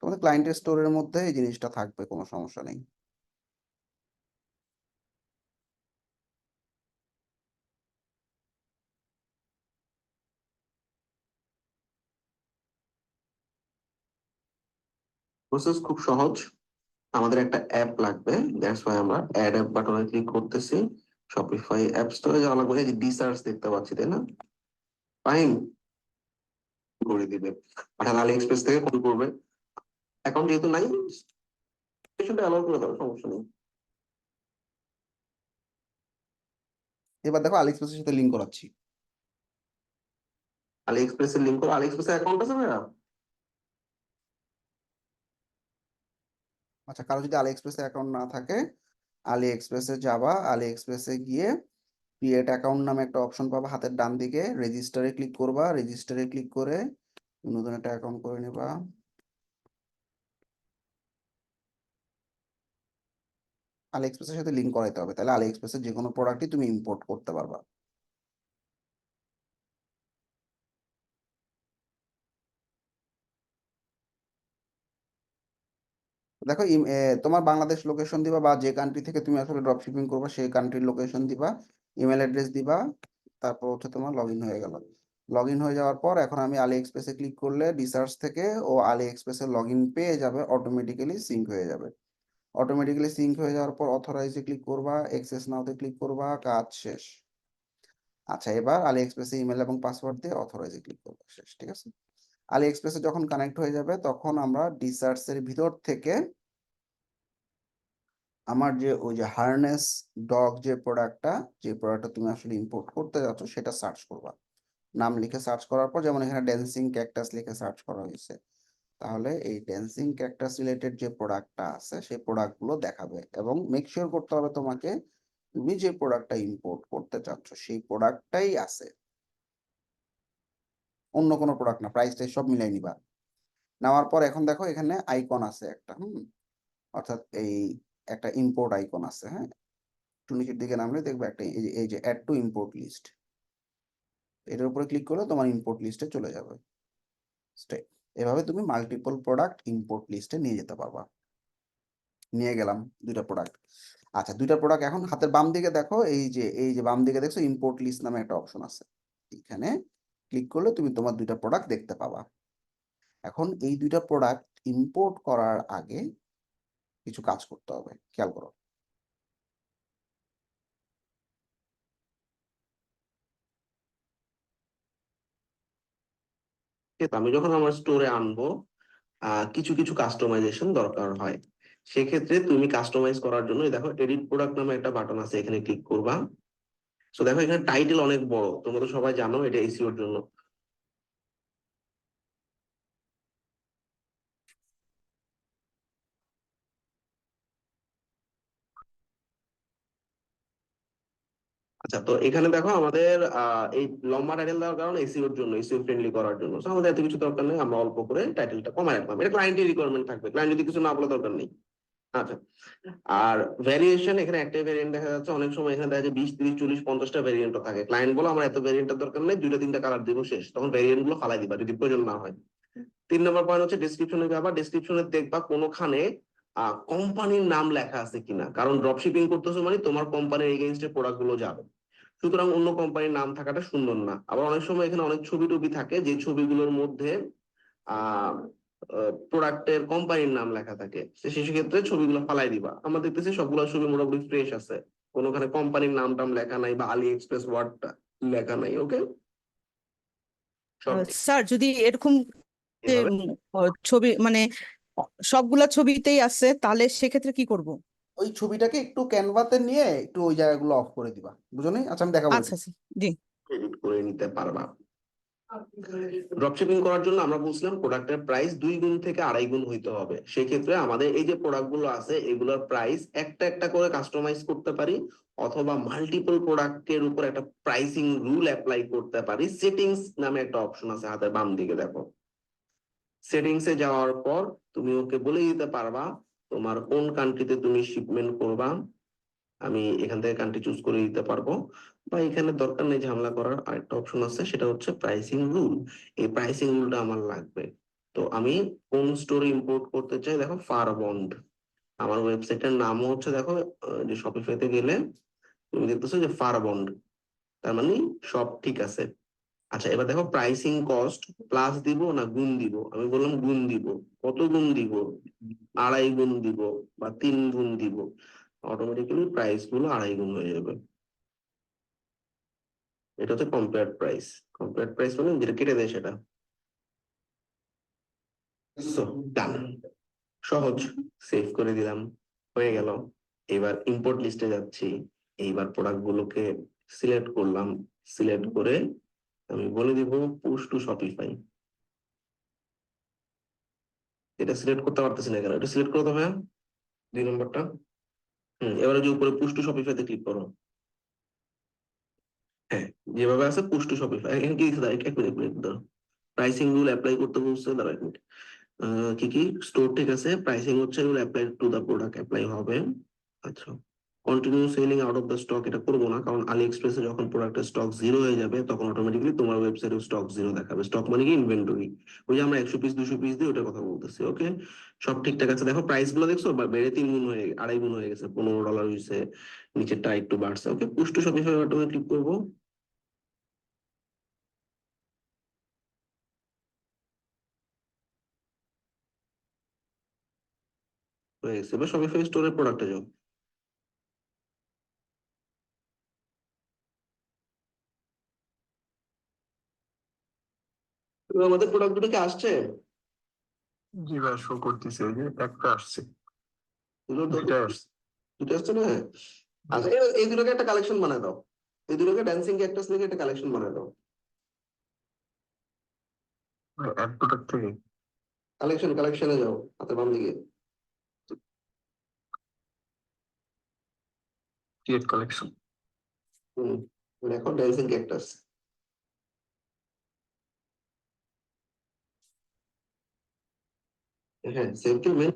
তোমাদের ক্লায়েন্টের স্টোরের মধ্যে এই জিনিসটা থাকবে, কোনো সমস্যা নেই। প্রসেস খুব সহজ। আমাদের একটা অ্যাপ লাগবে, দ্যাটস ওয়াই আমরা অ্যাড অ্যাপ বাটনে ক্লিক করতেছি। শপিফাই অ্যাপ স্টোরে যাওয়া লাগবে, এই যে ডি সার্চ দেখতে পাচ্ছি, তাই না? ফাইন করে দিবে, পাঠান আলি এক্সপ্রেস থেকে কল করবে। অ্যাকাউন্ট যেহেতু নাই, সেটা অ্যালাউ করে দাও, সমস্যা নেই। এবার দেখো, আলি এক্সপ্রেসের সাথে লিংক করাচ্ছি। আলি এক্সপ্রেসের লিংক করো। আলি এক্সপ্রেসের অ্যাকাউন্ট আছে ভাইয়া? আচ্ছা, কারো যদি আলি এক্সপ্রেসের অ্যাকাউন্ট না থাকে, আলি এক্সপ্রেসে যাবা, আলি এক্সপ্রেসে গিয়ে ক্রিয়েট অ্যাকাউন্ট নামে একটা অপশন পাবা হাতের ডান দিকে, রেজিস্টারে ক্লিক করবা। রেজিস্টারে ক্লিক করে নতুন একটা অ্যাকাউন্ট করে নেবা। আলি এক্সপ্রেসের সাথে লিংক করাইতে হবে, তাহলে আলি এক্সপ্রেসের যে কোনো প্রোডাক্টই তুমি ইম্পোর্ট করতে পারবা। দেখো, তোমার বাংলাদেশ লোকেশন দিবা, বা যে কান্ট্রি থেকে তুমি আসলে ড্রপ শিপিং করবা সেই কান্ট্রির লোকেশন দিবা, ইমেল অ্যাড্রেস দিবা। তারপর হচ্ছে তোমার লগ ইন হয়ে গেল। লগ ইন হয়ে যাওয়ার পর এখন আমি আলি এক্সপ্রেসে ক্লিক করলে রিসার্চ থেকে ও আলি এক্সপ্রেসের লগ ইন পেয়ে যাবে, অটোমেটিক্যালি সিঙ্ক হয়ে যাবে। অটোমেটিক্যালি সিঙ্ক হয়ে যাওয়ার পর অথরাইজে ক্লিক করবা, এক্সেস নাওতে ক্লিক করবা, কাজ শেষ। আচ্ছা, এবার আলি এক্সপ্রেসে ইমেল এবং পাসওয়ার্ড দিয়ে অথরাইজে ক্লিক করবা, শেষ। ঠিক আছে। আলি এক্সপ্রেসে যখন কানেক্ট হয়ে যাবে তখন আমরা ডিসার্চের ভিতর থেকে আমার যে ওই যে হারনেস ডগ যে প্রোডাক্টটা তুমি আসলে ইম্পোর্ট করতে যাচ্ছ সেটা সার্চ করবা। নাম লিখে সার্চ করার পর, যেমন এখানে ড্যান্সিং ক্যাকটাস লিখে সার্চ করা হয়েছে, তাহলে এই ড্যান্সিং ক্যাকটাস রিলেটেড যে প্রোডাক্টটা আছে সেই প্রোডাক্টগুলো দেখাবে। এবং মেক শিওর করতে হবে তোমাকে, তুমি যে প্রোডাক্টটা ইম্পোর্ট করতে চাচ্ছ সেই প্রোডাক্টটাই আছে। অন্য কোনো প্রোডাক্ট না, প্রাইস টাইস সব মিলাই নিবা। নেওয়ার পর এখন দেখো এখানে আইকন আছে একটা, অর্থাৎ এই একটা ইম্পোর্ট আইকন আছে, হ্যাঁ, একটু নিচের দিকে নামলে দেখবে একটা এই যে অ্যাড টু ইম্পোর্ট লিস্ট, এটার উপরে ক্লিক করলে তোমার ইম্পোর্ট লিস্টে চলে যাবে। স্টেপ এভাবে তুমি মাল্টিপল প্রোডাক্ট ইম্পোর্ট লিস্টে নিয়ে যেতে পারবা। নিয়ে গেলাম দুইটা প্রোডাক্ট। আচ্ছা, দুইটা প্রোডাক্ট এখন হাতের বাম দিকে দেখো, এই যে বাম দিকে দেখছো ইম্পোর্ট লিস্ট নামে একটা অপশন আছে, এখানে ক্লিক করলে তুমি তোমার দুইটা প্রোডাক্ট দেখতে পাবা। এখন এই দুইটা প্রোডাক্ট ইম্পোর্ট করার আগে কিছু কাজ করতে হবে, খেয়াল করো। ঠিক আছে, আমি যখন আমার স্টোরে আনবো কিছু কিছু কাস্টমাইজেশন দরকার হয়। সেক্ষেত্রে তুমি কাস্টমাইজ করার জন্য এই দেখো এডিট প্রোডাক্ট নামে একটা বাটন আছে, এখানে ক্লিক করবা। তো দেখো এখানে টাইটেল অনেক বড়, তোমরা তো সবাই জানো এটা এসইওর জন্য। আচ্ছা, তো এখানে দেখো আমাদের এই লম্বা টাইটেল দেওয়ার কারণ এসইওর জন্য, এসইও ফ্রেন্ডলি করার জন্য। So, আমাদের এত কিছু দরকার নেই, আমরা অল্প করে টাইটেলটা কমায় রাখলাম। এটা ক্লায়েন্টের রিকোয়ারমেন্ট থাকবে, ক্লায়েন্ট যদি কিছু না বলে দরকার নেই। আচ্ছা, আর ভ্যারিয়েশন এখানে একটাই ভ্যারিয়েন্ট দেখা যাচ্ছে, অনেক সময় এখানে দেখা যায় 20, 30, 40, 50টা ভ্যারিয়েন্টও থাকে। ক্লায়েন্ট বলো আমার এত ভ্যারিয়েন্টের দরকার নেই, 2টা 3টা কালার দিব শেষ, তখন ভ্যারিয়েন্ট গুলো ফালাই দিবা যদি প্রয়োজন না হয়। 3 নম্বর পয়েন্ট হচ্ছে ডেসক্রিপশনে যাবা, ডেসক্রিপশনে দেখবা কোনোখানে কোম্পানির নাম লেখা আছে কিনা, কারণ ড্রপ শিপিং করতেছো মানে তোমার কোম্পানির এগেইনস্টে প্রোডাক্ট গুলো যাবে, সুতরাং অন্য কোম্পানির নাম থাকাটা সুন্দর না। আবার অনেক সময় এখানে অনেক ছবি টবি থাকে, যে ছবিগুলোর মধ্যে আহ প্রোডাক্টের কোম্পানির নাম লেখা থাকে, সেক্ষেত্রে ছবিগুলো ফালাই দিবা। আমরা দেখতেছি সবগুলো ছবি মোটামুটি ফ্রেশ আছে, কোনোখানে কোম্পানির নাম টাম লেখা নাই বা আলি এক্সপ্রেস ওয়ার্ডটা লেখা নাই। ওকে, সব স্যার যদি এরকম যে, এভাবে। ছবি মানে সবগুলা ছবিতেই আছে, তাহলে সেক্ষেত্রে কি করব? ওই ছবিটাকে একটু ক্যানভাতে নিয়ে একটু ওই জায়গাগুলো অফ করে দিবা, বুঝো নি? আচ্ছা, আমি দেখাবো আচ্ছা এটা। আচ্ছা, জি। এডিট করে নিতে পারবা। ড্রপশিপিং করার জন্য আমরা বলছিলাম প্রোডাক্টের প্রাইস 2 গুণ থেকে 2.5 গুণ হইতে হবে। সেক্ষেত্রে আমাদের এই যে প্রোডাক্ট গুলো আছে এগুলোর প্রাইস একটা একটা করে কাস্টমাইজ করতে পারি, অথবা মাল্টিপল প্রোডাক্টের উপর একটা প্রাইসিং রুল অ্যাপ্লাই করতে পারি। সেটিংস নামে একটা অপশন আছে হাতের বাম দিকে দেখো। সেটিংসে যাওয়ার পর তুমি ওকে বলে দিতে পারবা তোমার কোন কান্ট্রিতে তুমি শিপমেন্ট করবা। আমি এখান থেকে কান্ট্রি চুজ করে দিতে পারবো, বা এখানে দরকার নেই ঝামেলা করার। আরেকটা অপশন আছে, সেটা হচ্ছে প্রাইসিং রুল। এই প্রাইসিং রুলটা আমার লাগবে। তো আমি কোন স্টোরে ইম্পোর্ট করতে চাই, দেখো ফারবন্ড আমার ওয়েবসাইটের নামও হচ্ছে, দেখো যে শপিফাইতে গেলে তুমি দেখতেছো যে ফারবন্ড, তার মানে সব ঠিক আছে। আচ্ছা, এবার দেখো প্রাইসিং কস্ট প্লাস দিব না গুণ দিব, আমি বললাম গুণ দিব। কত গুণ দিব? 2.5 গুণ দিব বা 3 গুণ দিব, অটোমেটিক্যালি প্রাইস গুলো 2.5 গুণ হয়ে যাবে। এটা হচ্ছে কম্পেয়ার প্রাইস। কম্পেয়ার প্রাইস মানে যেটা কেটে দেয় সেটা। ডান, সহজ। সেভ করে দিলাম, হয়ে গেল। এবার ইম্পোর্ট লিস্টে যাচ্ছি, এইবার প্রোডাক্ট গুলোকে সিলেক্ট করলাম, সিলেক্ট করে আমি বলে দিব পুশ টু শপিফাই। এটা সিলেক্ট করতে পারতেছি না কেন? এটা সিলেক্ট করতে হবে 2 নম্বরটা। এবারে যে উপরে পুশ টু শপিফাইতে ক্লিক করো। হ্যাঁ, যেভাবে আছে পুশ টু শপিফাই, এখানে কি দিচ্ছে? এক মিনিট, দাঁড়াও। প্রাইসিং রুল অ্যাপ্লাই করতে বলছে, দাঁড়াও 1 মিনিট। কি কি স্টোর ঠিক আছে, প্রাইসিং হচ্ছে rule apply to the product apply হবে। আচ্ছা, continue selling out of the stock এটা করবো না, কারণ আলি এক্সপ্রেসে যখন প্রোডাক্টের স্টক জিরো হয়ে যাবে তখন অটোমেটিকলি তোমার ওয়েবসাইটে স্টক জিরো দেখাবে। স্টক মানে কি? ইনভেন্টরি। ওই যে আমরা 100 পিস 200 পিস দিই ওটার কথা বলতেছি। ওকে, সব ঠিকঠাক আছে। দেখো প্রাইস গুলো দেখছো বেড়ে 3 গুণ হয়ে 2.5 গুণ হয়ে গেছে, $15 হয়েছে, নিচেরটা একটু বাড়ছে। ওকে, পুশ টু শপিফাই বাটনে ক্লিক করবো। হয়ে গেছে, এবার শপিফাই স্টোরের প্রোডাক্টে যাও। এবার আমাদের প্রোডাক্ট দুটো কি আসছে? জি ভাই, শো করতেছে, ওই যে একটা আসছে, দুটো তো দুইটা আসছে। দুটো আসছে না? আচ্ছা, এই দুটোকে একটা কালেকশন বানায় দাও। এই দুটোকে ড্যান্সিং ক্যাকটাস লিখে একটা কালেকশন বানায় দাও। এক প্রোডাক্ট থেকে কালেকশনে যাও হাতের বাম দিকে। Create collection. হুম, দেখো ড্যান্সিং ক্যাকটাস। হ্যাঁ সেভ টু মেন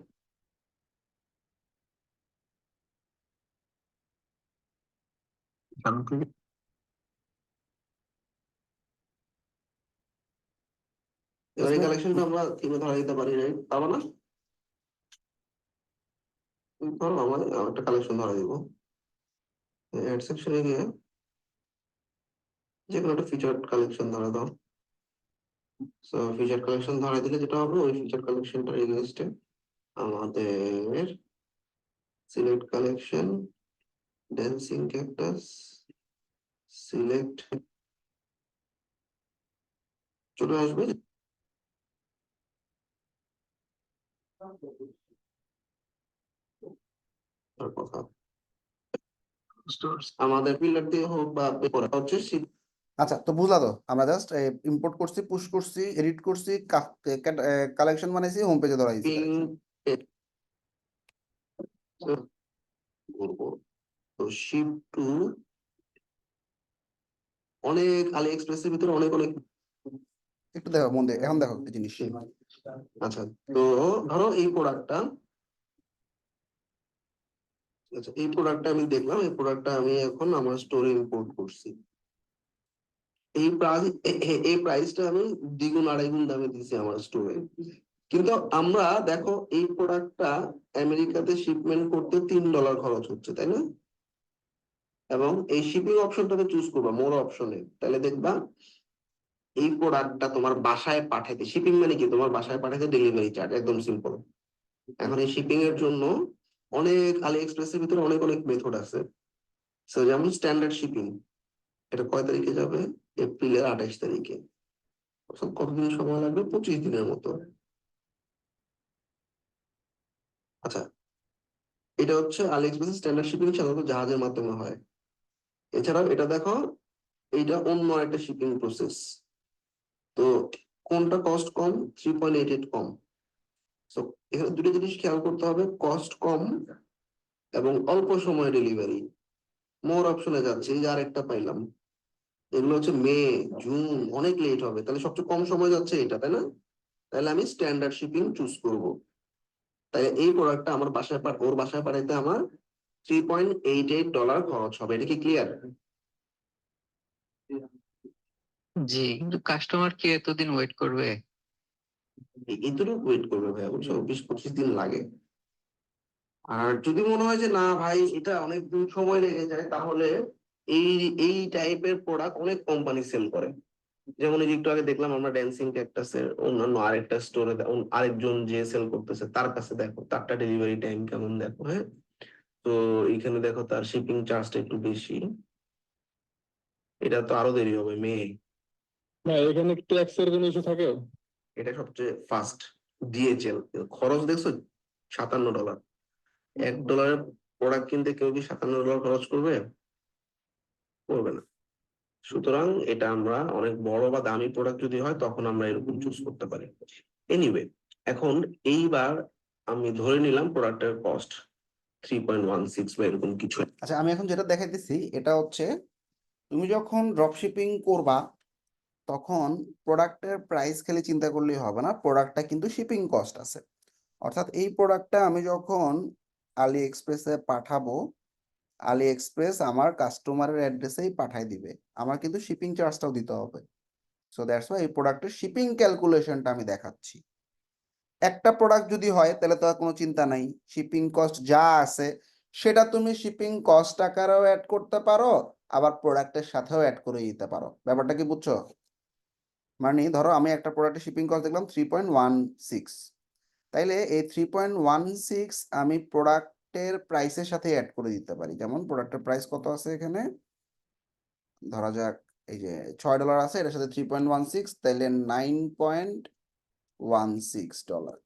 এখান থেকে এবার এই কালেকশনটা আমরা থিমে ধরা দিতে পারি, রাইট? পাবো না? ধরো আমার একটা কালেকশন ধরা দিব, অ্যাড সেকশনে গিয়ে যে কোনো একটা ফিচার কালেকশন ধরা দাও। সো ফিচার কালেকশন ধরা দিলে যেটা হবে, ওই ফিচার কালেকশনটার এগেইনস্টে আমাদের select collection, dancing cactus, select চলে আসবে। আর কথা stores আমাদের পিলার দিয়ে হোক বা পেপার হচ্ছে আচ্ছা, তো বুঝলা তো, আমরা জাস্ট ইম্পোর্ট করছি, পুশ করছি, এডিট করছি, কালেকশন বানাইছি, হোম পেজে ধরা দিয়েছি। শিপিং করবো। তো শিপ টু অনেক আলি এক্সপ্রেসের ভিতরে অনেক অনেক একটু দেখো মন দিয়ে, এখন দেখো একটা জিনিস। আচ্ছা, তো ধরো এই প্রোডাক্টটা, আচ্ছা এই প্রোডাক্টটা আমি দেখলাম, এই প্রোডাক্টটা আমি এখন আমার স্টোরে ইম্পোর্ট করছি। এই প্রাইস, এই প্রাইসটা আমি দ্বিগুণ আড়াইগুণ দামে দিছি আমার স্টোরে। কিন্তু আমরা দেখো এই প্রোডাক্টটা আমেরিকাতে শিপমেন্ট করতে $3 খরচ হচ্ছে, তাই না? এবং এই শিপিং অপশনটাকে চুজ করবা মোর অপশনে, তাহলে দেখবা এই প্রোডাক্টটা তোমার বাসায় পাঠাইতে, শিপিং মানে কি, তোমার বাসায় পাঠাইতে ডেলিভারি চার্জ, একদম সিম্পল। এখন এই শিপিং এর জন্য অনেক আলি এক্সপ্রেসের ভিতরে অনেক অনেক মেথড আছে। So, যেমন স্ট্যান্ডার্ড শিপিং, এটা কয় তারিখে যাবে? এপ্রিলের 28 তারিখে। অর্থাৎ কতদিন সময় লাগবে? 25 দিনের মতো। আচ্ছা, এটা হচ্ছে আলি এক্সপ্রেস স্ট্যান্ডার্ড শিপিং, সাধারণত জাহাজের মাধ্যমে হয়। এছাড়াও এটা দেখো, এইটা অন্য একটা শিপিং প্রসেস। তো কোনটা কস্ট কম? 3.88 কম। তো এখানে দুটো জিনিস খেয়াল করতে হবে, কস্ট কম এবং অল্প সময় ডেলিভারি। মোর অপশনে যাচ্ছে, এই যে আরেকটা পাইলাম, এগুলো হচ্ছে মে, জুন, অনেক লেট হবে, তাহলে সবচেয়ে কম সময় যাচ্ছে এটা, তাই না? তাহলে আমি স্ট্যান্ডার্ড শিপিং চুজ করব। তাই এই প্রোডাক্টটা আমার বাসায় ওর বাসায় পাঠাইতে আমার $3.88 খরচ হবে। এটা কি ক্লিয়ার? জি, কিন্তু কাস্টমার কি এতদিন ওয়েট করবে? এতটুকু ওয়েট করবে ভাই, অবশ্য 20-25 দিন লাগে। আর যদি মনে হয় যে না ভাই এটা অনেক দিন সময় লেগে যায়, তাহলে এই এই টাইপের প্রোডাক্ট অনেক কোম্পানি সেল করে। যেমন এই যে একটু আগে দেখলাম আমরা ড্যান্সিং ক্যাকটাসের অন্যান্য আরেকটা স্টোরে, আরেকজন যে সেল করতেছে তার কাছে দেখো তারটা ডেলিভারি টাইম কেমন দেখো। হ্যাঁ, তো এখানে দেখো তার শিপিং চার্জটা একটু বেশি, এটা তো আরো দেরি হবে, মে। না, এখানে ট্যাক্স এর কোনো ইস্যু থাকে? এটা সবচেয়ে ফাস্ট। ডিএচএল খরচ দেখছো, $57। $1 প্রোডাক্ট কিনতে কেউ কি $57 খরচ করবে? করবে না। সুতরাং এটা আমরা অনেক বড় বা দামি প্রোডাক্ট যদি হয় তখন আমরা এরকম চুজ করতে পারি। এনিওয়ে, এখন এইবার আমি ধরে নিলাম প্রোডাক্টের কস্ট 3.16 বা এরকম কিছু। আচ্ছা, আমি এখন যেটা দেখাইতেছি এটা হচ্ছে, তুমি যখন ড্রপ শিপিং করবা তখন প্রোডাক্টের প্রাইস খালি চিন্তা করলেই হবে না, প্রোডাক্টটা কিন্তু শিপিং কস্ট আছে। অর্থাৎ এই প্রোডাক্টটা আমি যখন আলি এক্সপ্রেসে পাঠাবো, আলি এক্সপ্রেস আমার কাস্টমারের অ্যাড্রেসেই পাঠাই দিবে, আমার কিন্তু শিপিং চার্জটাও দিতে হবে। সো দ্যাটস ওয়াই এই প্রোডাক্টের শিপিং ক্যালকুলেশনটা আমি দেখাচ্ছি। একটা প্রোডাক্ট যদি হয় তাহলে তো আর কোনো চিন্তা নাই, শিপিং কস্ট যা আছে সেটা তুমি শিপিং কস্ট আকারেও অ্যাড করতে পারো, আবার প্রোডাক্টের সাথেও অ্যাড করে দিতে পারো। ব্যাপারটা কি বুঝছো? মানে ধরো আমি একটা প্রোডাক্টের শিপিং কস্ট দেখলাম 3.16, তাইলে এই 3.16 আমি প্রোডাক্টের প্রাইসের সাথে অ্যাড করে দিতে পারি। যেমন প্রোডাক্টের প্রাইস কত আছে এখানে, ধরা যাক এই যে $6 আছে, এটার সাথে 3.16, তাইলে $9.16।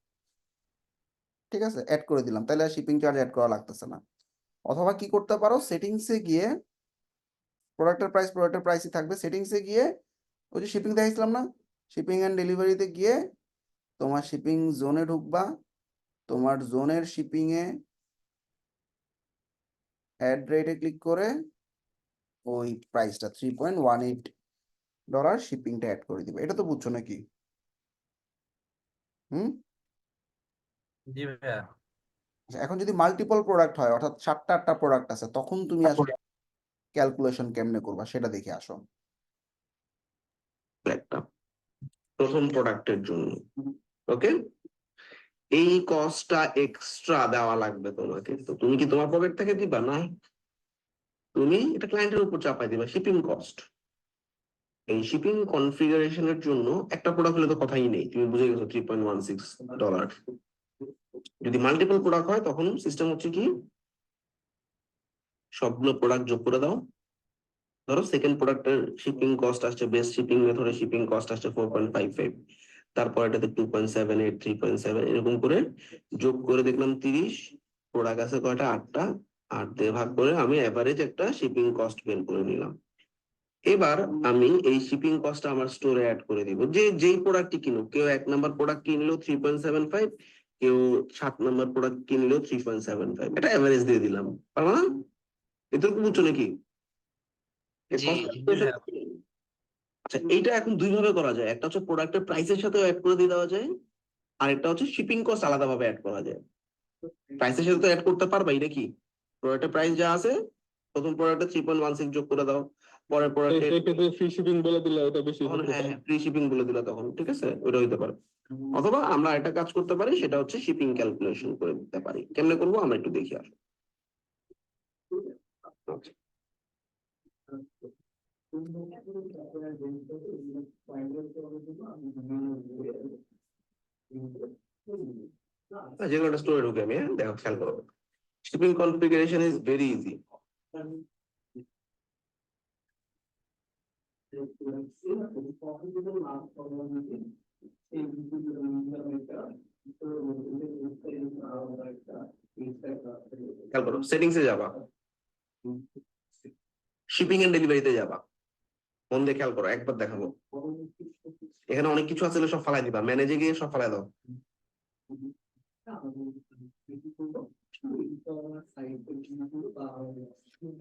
ঠিক আছে, অ্যাড করে দিলাম, তাহলে আর শিপিং চার্জ অ্যাড করা লাগতেছে না। অথবা কি করতে পারো, সেটিংসে গিয়ে প্রোডাক্টের প্রাইসই থাকবে, সেটিংসে গিয়ে ওই যে শিপিং দেখাইছিলাম না, শিপিং অ্যান্ড ডেলিভারিতে গিয়ে তোমার শিপিং জোনে ঢুকবা, তোমার জোনের শিপিং এ অ্যাড রেটে ক্লিক করে ওই প্রাইসটা $3.18 শিপিংটা অ্যাড করে দিবে। এটা তো বুঝছো নাকি? হুম, জি ভাইয়া। আচ্ছা, এখন যদি মাল্টিপল প্রোডাক্ট হয় অর্থাৎ 7টা 8টা প্রোডাক্ট আছে তখন তুমি আসলে ক্যালকুলেশন কেমনে করবা সেটা দেখে আসো। একটা প্রথম প্রোডাক্টের জন্য, ওকে, এই কস্টটা এক্সট্রা দেওয়া লাগবে তোমাকে, তো তুমি কি তোমার পকেট থেকে দিবা? না, তুমি এটা ক্লায়েন্টের উপর চাপাই দিবা শিপিং কস্ট। এই শিপিং কনফিগারেশনের জন্য একটা প্রোডাক্ট হলে তো কথাই নেই, তুমি বুঝে গেছো $3.16। যদি মাল্টিপল প্রোডাক্ট হয় তখন সিস্টেম হচ্ছে কি, সবগুলো প্রোডাক্ট যোগ করে দাও। ধরো সেকেন্ড প্রোডাক্টের শিপিং কস্ট আসছে, বেস্ট শিপিং মেথডের শিপিং কস্ট আসছে 4.55, তারপর এটাতে 2.78, 3.7, এরকম করে যোগ করে দেখলাম 30। প্রোডাক্ট আছে কয়টা? 8টা। 8 দিয়ে ভাগ করে আমি এভারেজ একটা শিপিং কস্ট বের করে নিলাম। এবার আমি এই শিপিং কস্টটা আমার স্টোরে অ্যাড করে দিব। যেই প্রোডাক্টটি কিনুক, কেউ 1 নাম্বার প্রোডাক্ট কিনলো 3.75, কেউ 7 নাম্বার প্রোডাক্ট কিনলো 3.75, এটা এভারেজ দিয়ে দিলাম। পারবা না? এতটুকু বুঝছো নাকি? এই জি, cost জি calculation- আচ্ছা, এইটা এখন দুই ভাবে করা যায়, একটা হচ্ছে প্রোডাক্টের প্রাইসের সাথে অ্যাড করে দিয়ে দেওয়া যায়, আর একটা হচ্ছে শিপিং কস্ট আলাদাভাবে অ্যাড করা যায়। প্রাইসের সাথে তো অ্যাড করতে পারবাই নাকি? প্রোডাক্টের প্রাইস যা আছে, প্রথম প্রোডাক্টে 3.16 যোগ করে দাও, পরের প্রোডাক্টে সেক্ষেত্রে ফ্রি শিপিং বলে দিলে ওটা বেশি তখন, হতে হ্যাঁ পারে। হ্যাঁ, ফ্রি শিপিং বলে দিলা তখন, ঠিক আছে, ওটা হইতে পারে। অথবা আমরা একটা কাজ করতে পারি, সেটা হচ্ছে শিপিং ক্যালকুলেশন করে দিতে পারি। কেমনে করবো আমরা একটু দেখি আসো। আচ্ছা, যেগুলো একটা স্টোরে ঢুকে আমি, হ্যাঁ, দেখো খেয়াল করো। Shipping configuration is very easy. খেয়াল করো, সেটিংসে যাবা, শিপিং এন্ড ডেলিভারিতে যাবা, মন দিয়ে খেয়াল করো, একবার দেখাবো। এখানে অনেক কিছু আছে, সব ফালাই দিবা, ম্যানেজে গিয়ে সব ফালাই দাও।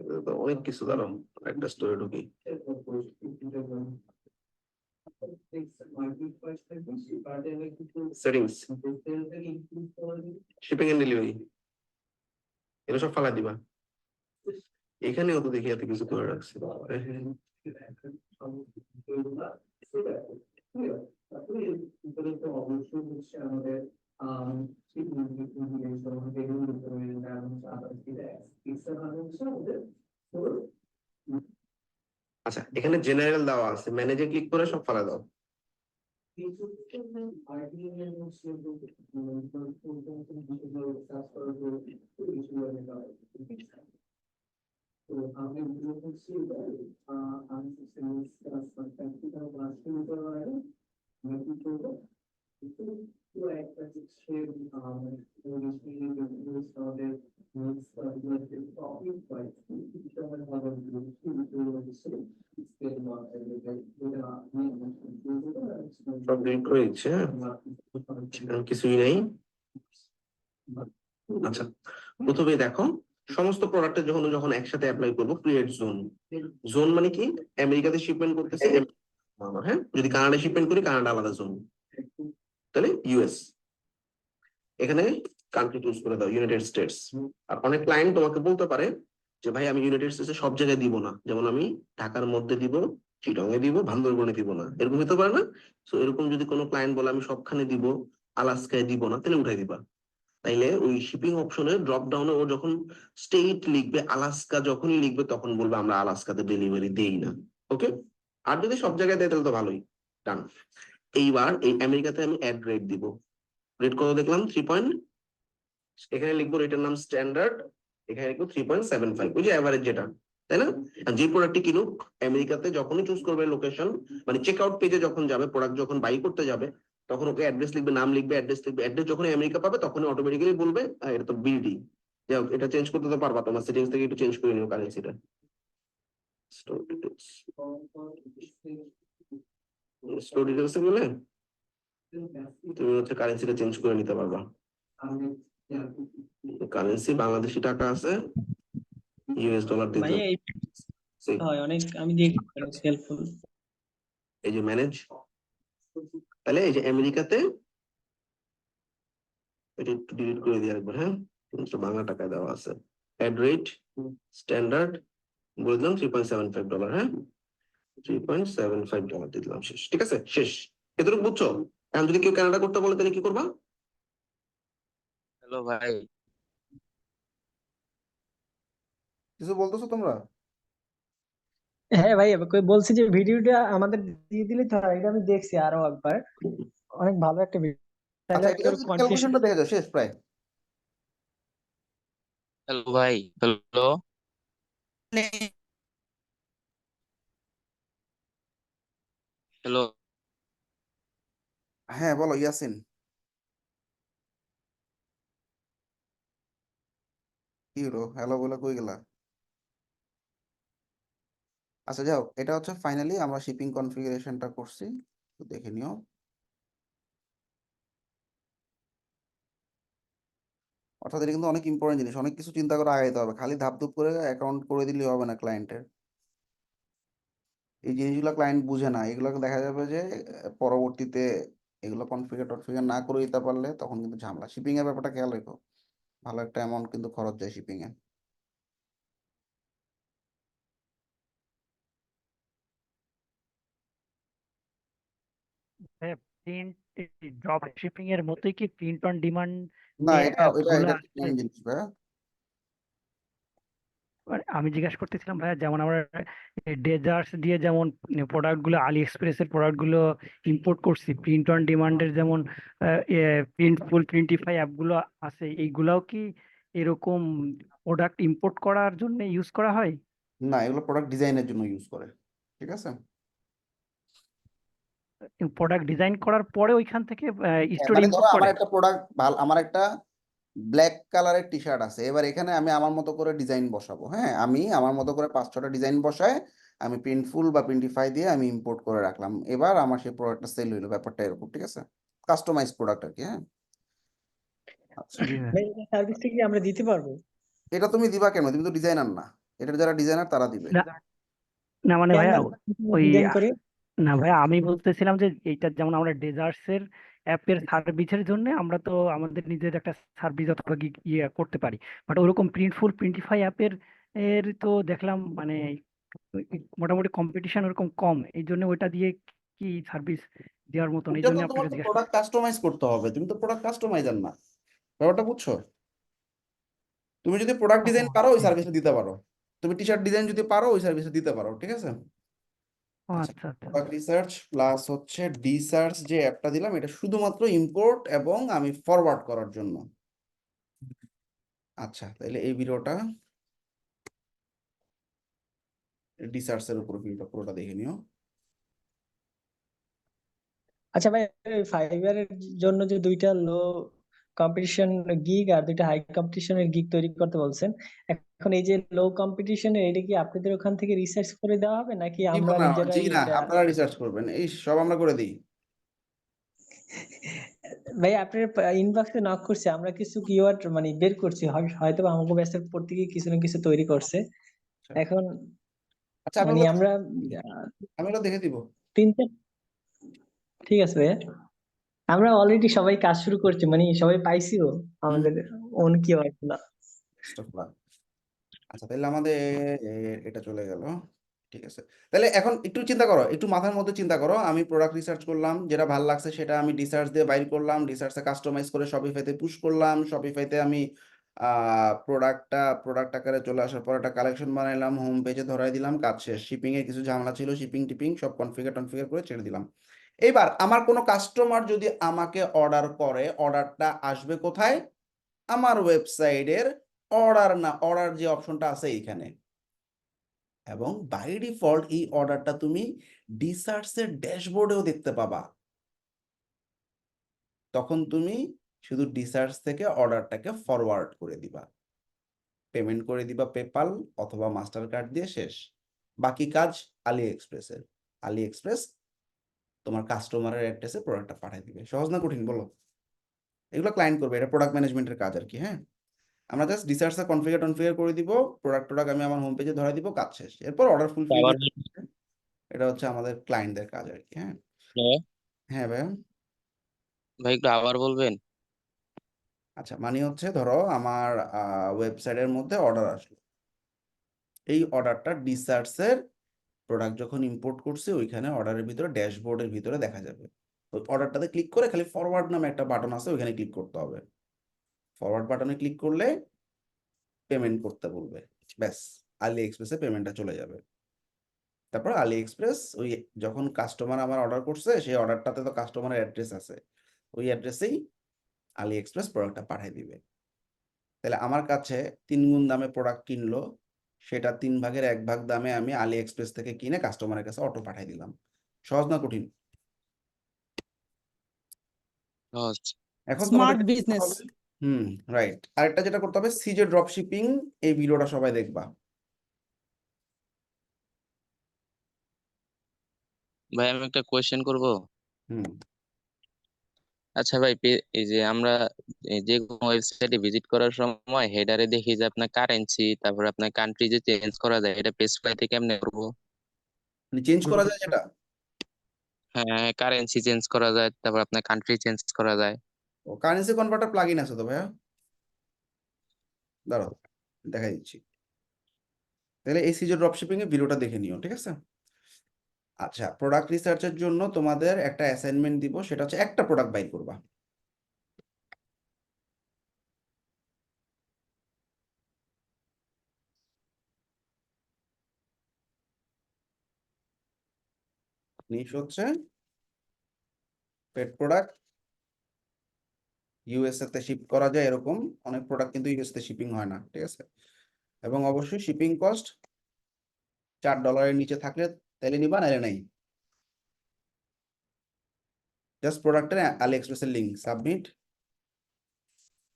এটা তো অনেক কিছু, দাঁড়াও একটা স্টোরে ঢুকি। সেটিংস, শিপিং এন্ড ডেলিভারি, এটা সব ফালাই দিবা। এখানেও তো দেখি এত কিছু করে রাখছে। আচ্ছা, এখানে জেনারেল দেওয়া আছে, ম্যানেজে ক্লিক করে সব ফালাই দাও। সব ডিলিট করে দিচ্ছে, হ্যাঁ, আর কিছুই নেই। আচ্ছা, প্রথমে দেখো, সমস্ত প্রোডাক্টের যখন যখন একসাথে অ্যাপ্লাই করবো, ক্রিয়েট জোন। জোন মানে কি? আমেরিকাতে শিপমেন্ট করতেছে, হ্যাঁ, যদি কানাডা শিপমেন্ট করি, কানাডা আলাদা জোন, তাহলে ইউএস। এখানে কান্ট্রি চুজ করে দাও, ইউনাইটেড স্টেটস। আর অনেক ক্লায়েন্ট তোমাকে বলতে পারে যে ভাই আমি ইউনাইটেড স্টেটসে সব জায়গায় দিব না, যেমন আমি ঢাকার মধ্যে দিব, চিটং এ দিব, বান্দরবনে দিব না, এরকম হতে পারে না? তো এরকম যদি কোনো ক্লায়েন্ট বলে আমি সবখানে দিব, আলাস্কায় দিব না, তাহলে উঠাই দিবা। তাইলে ওই শিপিং অপশনে ড্রপ ডাউনে ও যখন স্টেট লিখবে, আলাস্কা যখনই লিখবে, তখন বলবে আমরা আলাস্কাতে ডেলিভারি দেই না। ওকে, আর যদি সব জায়গায় দেয় তাহলে তো ভালোই, ডান। এইবার এই আমেরিকাতে আমি অ্যাড রেট দিব। রেট কত দেখলাম? 3. এখানে লিখবো রেটের নাম স্ট্যান্ডার্ড, এখানে লিখবো 3.75, ওই যে অ্যাভারেজ যেটা, তাই না? আর যে প্রোডাক্টটি কিনুক আমেরিকাতে, যখনই চুজ করবে লোকেশন, মানে চেক আউট পেজে যখন যাবে, প্রোডাক্ট যখন বাই করতে যাবে, তখন ওকে অ্যাড্রেস লিখবে, নাম লিখবে, অ্যাড্রেস লিখবে। অ্যাড্রেস যখন আমেরিকা পাবে তখনই অটোমেটিক্যালি বলবে এটা তো বিডি। যাই হোক, এটা চেঞ্জ করতে তো পারবা, তোমার সেটিংস থেকে একটু চেঞ্জ করে নিও কারেন্সিটা। স্টোর ডিটেলসে গেলে তুমি হচ্ছে কারেন্সিটা চেঞ্জ করে নিতে পারবা। কারেন্সি বাংলাদেশি টাকা আছে, ইউএস ডলার দিতে ভাইয়া এই হয় অনেক, আমি দেখি হেল্পফুল। এই যে ম্যানেজ, তাহলে এই যে আমেরিকাতে এটা একটু ডিলিট করে দিয়ে একবার, হ্যাঁ, এটা বাংলা টাকায় দেওয়া আছে। অ্যাড রেট স্ট্যান্ডার্ড বলে দিলাম $3.75, হ্যাঁ, $3.75 দিয়ে দিলাম, শেষ। ঠিক আছে, শেষ। এতটুকু বুঝছো? এখন যদি কেউ কানাডা করতে বলে তাহলে কি করবা? হ্যালো ভাই। কিছু বলতেছো তোমরা? হ্যাঁ ভাই, বলছি যে ভিডিওটা আমাদের দিয়ে দিলে তো হয়। এটা আমি দেখছি আরো একবার, অনেক ভালো একটা ভিডিও। তাহলে আচ্ছা, এটা তোর জাস্ট কন্টেস্ট ক্যালকুলেশনটা দেখে যাও, শেষ প্রায়। হ্যালো ভাই। হ্যালো। মানে হ্যালো। হ্যাঁ বলো ইয়াসিন। কি হলো হ্যালো বলে কই গেলা? আচ্ছা যাও, এটা হচ্ছে ফাইনালি আমরা শিপিং কনফিগারেশনটা করছি, তো দেখে নিও। অর্থাৎ এটা কিন্তু অনেক ইম্পর্টেন্ট জিনিস, অনেক কিছু চিন্তা করে আগাইতে হবে, খালি ধাপ ধুপ করে অ্যাকাউন্ট করে দিলেই হবে না ক্লায়েন্টের। এই জিনিসগুলো ক্লায়েন্ট বুঝে না, এগুলো দেখা যাবে যে পরবর্তীতে এগুলো কনফিগার টনফিগার না করে দিতে পারলে তখন কিন্তু ঝামেলা। শিপিং এর ব্যাপারটা খেয়াল রেখো, ভালো একটা অ্যামাউন্ট কিন্তু খরচ যায় শিপিং এ। প্রিন্ট ড্রপ শিপিং এর মতোই কি প্রিন্ট অন ডিমান্ড না, যে এটা অ্যাপ এটা গুলো এটা আছে? সেম জিনিস ভাইয়া। মানে আমি জিজ্ঞাসা করতেছিলাম ভাইয়া, যেমন আমরা ডেজার্টস দিয়ে যেমন প্রোডাক্ট গুলো আলি এক্সপ্রেস এর প্রোডাক্ট গুলো ইম্পোর্ট করছি, প্রিন্ট অন ডিমান্ডের যেমন প্রিন্টফুল প্রিন্টিফাই অ্যাপ গুলো আছে, এইগুলাও কি এরকম প্রোডাক্ট ইম্পোর্ট করার জন্য ইউজ করা হয়? না, এগুলো প্রোডাক্ট ডিজাইনের জন্য ইউজ করে, ঠিক আছে। প্রোডাক্ট ডিজাইন করার পরে ওইখান থেকে হ্যাঁ, স্টোরে মানে ধরো ইম্পোর্ট আমার করে? একটা প্রোডাক্ট আমার একটা ব্ল্যাক কালারের টি শার্ট আছে, এবার এখানে আমি আমার মতো করে ডিজাইন বসাবো, হ্যাঁ, আমি আমার মতো করে 5-6টা ডিজাইন বসায় আমি প্রিন্টফুল বা প্রিন্টিফাই দিয়ে আমি ইম্পোর্ট করে রাখলাম, এবার আমার সেই প্রোডাক্টটা সেল হইলো, ব্যাপারটা এরকম, ঠিক আছে। কাস্টমাইজ প্রোডাক্ট আর কি, হ্যাঁ। আচ্ছা, জি ভাইয়া। ভাই, এই সার্ভিসটা কি আমরা দিতে পারবো? এটা তুমি দিবা কেন? তুমি তো ডিজাইনার না, এটার যারা ডিজাইনার তারা দিবে। না, না মানে কেন ভাইয়া, ওই ডিজাইন করে? না ভাইয়া, আমি বলতেছিলাম যে এইটা যেমন আমরা ডেজার্টস এর অ্যাপের সার্ভিসের জন্য আমরা তো আমাদের নিজের একটা সার্ভিস অথবা ইয়ে করতে পারি, বাট ওরকম প্রিন্টফুল প্রিন্টিফাই অ্যাপের এর তো দেখলাম মানে মোটামুটি কম্পিটিশন ওরকম কম, এই জন্য ওইটা দিয়ে কি সার্ভিস দেওয়ার মতন, এই ওইটা জন্য তো তোমার আপনাকে তো জিজ্ঞাসা প্রোডাক্ট কাস্টমাইজ করতে হবে, তুমি তো প্রোডাক্ট কাস্টমাইজার না, ব্যাপারটা বুঝছো? তুমি যদি প্রোডাক্ট ও ডিজাইন পারো ওই আচ্ছা। সার্ভিসটা দিতে পারো, তুমি টি শার্ট ডিজাইন যদি পারো ওই সার্ভিসটা দিতে পারো, ঠিক আছে। ও আচ্ছা, আচ্ছা আচ্ছা। প্রোডাক্ট রিসার্চ প্লাস হচ্ছে ডিসার্চ যে অ্যাপটা দিলাম এটা শুধুমাত্র ইম্পোর্ট এবং আমি ফরওয়ার্ড করার জন্য। আচ্ছা, তাহলে এই ভিডিওটা ডিসার্চ এর উপর ভিডিওটা পুরোটা দেখে নিও। আচ্ছা ভাই, ফাইবারের জন্য যে দুইটা লো কম্পিটিশন গিগ আর দুইটা হাই কম্পিটিশনের গিগ তৈরি করতে বলছেন, এখন এই যে লো কম্পিটিশনের, এটা কি আপনাদের ওখান থেকে রিসার্চ করে দেওয়া হবে নাকি জি আমরা না, জি নিজেরাই না, এটা? আপনারা রিসার্চ করবেন, এই সব আমরা করে দিই। ভাই, আপনার ইনবক্সে নক করছে, আমরা কিছু কিওয়ার্ড মানে বের করছি, হয়তো বা আমাকে ব্যাচের পর থেকে কিছু না কিছু তৈরি করছে। আচ্ছা, এখন আচ্ছা, আমি মানে ওগুলো আমরা আমি ওগুলো দেখে দিব। তিন চার, ঠিক আছে ভাইয়া, আমরা অলরেডি সবাই কাজ শুরু করছি, মানে সবাই পাইছিও হুম, আমাদের ওন কিওয়ার্ড গুলা। best of luck। আচ্ছা, তাহলে আমাদের এটা চলে গেল, ঠিক আছে। তাহলে এখন একটু চিন্তা করো, একটু মাথার মধ্যে চিন্তা করো, আমি প্রোডাক্ট রিসার্চ করলাম, যেটা ভালো লাগছে সেটা আমি ডিসার্চ দিয়ে বাইর করলাম, ডিসার্চে কাস্টমাইজ করে শপিফাইতে পুশ করলাম, শপিফাইতে আমি প্রোডাক্ট আকারে চলে আসার পর একটা কালেকশন বানাইলাম, হোম পেজে ধরাই দিলাম, কাজ শেষ। শিপিং এর কিছু ঝামেলা ছিল, শিপিং টিপিং সব কনফিগার করে ছেড়ে দিলাম। এইবার আমার কোনো কাস্টমার যদি আমাকে অর্ডার করে, অর্ডারটা আসবে কোথায়? আমার ওয়েবসাইটের অর্ডার যে অপশনটা আছে এইখানে, এবং বাই ডিফল্ট এই অর্ডারটা তুমি ডিসার্চের ড্যাশবোর্ডেও দেখতে পাবা। তখন তুমি শুধু ডিসার্চ থেকে অর্ডারটাকে ফরওয়ার্ড করে দিবা, পেমেন্ট করে দিবা পেপাল অথবা মাস্টার কার্ড দিয়ে, শেষ। বাকি কাজ আলি এক্সপ্রেসের। আলি এক্সপ্রেস তোমার কাস্টমারের অ্যাড্রেসে প্রোডাক্টটা পাঠিয়ে দিবে। সহজ না কঠিন বলো? এগুলো ক্লায়েন্ট করবে, এটা প্রোডাক্ট ম্যানেজমেন্টের কাজ আর কি, হ্যাঁ। আমরা জাস্ট রিসার্চটা কনফিগার করে দিব, প্রোডাক্ট আমি আমার হোম পেজে ধরে দিব, কাজ শেষ। এরপর অর্ডার ফুলফিল আবার এটা হচ্ছে আমাদের ক্লায়েন্টদের কাজ আর কি, হ্যাঁ। হ্যালো হ্যাঁ ভাইয়া। ভাই, একটু আবার বলবেন? আচ্ছা, মানে হচ্ছে ধরো আমার ওয়েবসাইটের মধ্যে অর্ডার আসলো, এই অর্ডারটা ডিসার্টসের প্রোডাক্ট যখন ইম্পোর্ট করছি ওইখানে অর্ডারের ভিতরে ড্যাশবোর্ডের ভিতরে দেখা যাবে। ওই অর্ডারটাতে ক্লিক করে খালি ফরওয়ার্ড নামে একটা বাটন আছে, ওইখানে ক্লিক করতে হবে। ফরওয়ার্ড বাটনে ক্লিক করলে পেমেন্ট করতে বলবে, ব্যাস আলি এক্সপ্রেসে পেমেন্টটা চলে যাবে। তারপর আলি এক্সপ্রেস ওই যখন কাস্টমার আমার অর্ডার করছে সেই অর্ডারটাতে তো কাস্টমারের অ্যাড্রেস আছে, ওই অ্যাড্রেসেই আলি এক্সপ্রেস প্রোডাক্টটা পাঠিয়ে দিবে। তাহলে আমার কাছে 3 গুণ দামে প্রোডাক্ট কিনলো, সেটা 3 ভাগের 1 ভাগ দামে আমি আলি এক্সপ্রেস থেকে কিনে কাস্টমারের কাছে অটো পাঠিয়ে দিলাম। সহজ না কঠিন? সহজ। এখন তোমাদের স্মার্ট যেটা করতে বিজনেস। হবে, রাইট, আরেকটা যেটা করতে হবে সিজে ড্রপ শিপিং, এই ভিডিওটা সবাই দেখবা। ভাই আমি একটা কোয়েশ্চেন করব। হুম আচ্ছা ভাই, এই যে আমরা যে কোনো ওয়েবসাইটে ভিজিট করার সময় হেডারে দেখি যে আপনার কারেন্সি, তারপর আপনার কান্ট্রি যে চেঞ্জ করা যায়, এটা পেজ ফ্লাই থেকে কেমনে করবো? মানে চেঞ্জ করা যায় যেটা, হ্যাঁ, কারেন্সি চেঞ্জ করা যায়, তারপর আপনার কান্ট্রি চেঞ্জ করা যায়। ও কারেন্সি কনভার্টার প্লাগইন আছে তো ভাইয়া, দাঁড়াও দেখাই দিচ্ছি। তাহলে এই সিজে ড্রপ শিপিং এর ভিডিওটা দেখে নিও, ঠিক আছে? আচ্ছা, প্রোডাক্ট রিসার্চের জন্য তোমাদের একটা অ্যাসাইনমেন্ট দিব, সেটা হচ্ছে একটা প্রোডাক্ট বাই করবা। নিশ হচ্ছে পেট প্রোডাক্ট, ইউএসএ তে শিপ করা যায় এরকম অনেক প্রোডাক্ট কিন্তু ইউএস তে শিপিং হয় না, ঠিক আছে? এবং অবশ্যই শিপিং কস্ট $4 নিচে থাকলে তাহলে নিবা, নাহলে নাই। জাস্ট প্রোডাক্টের আলি এক্সপ্রেসের লিঙ্ক সাবমিট,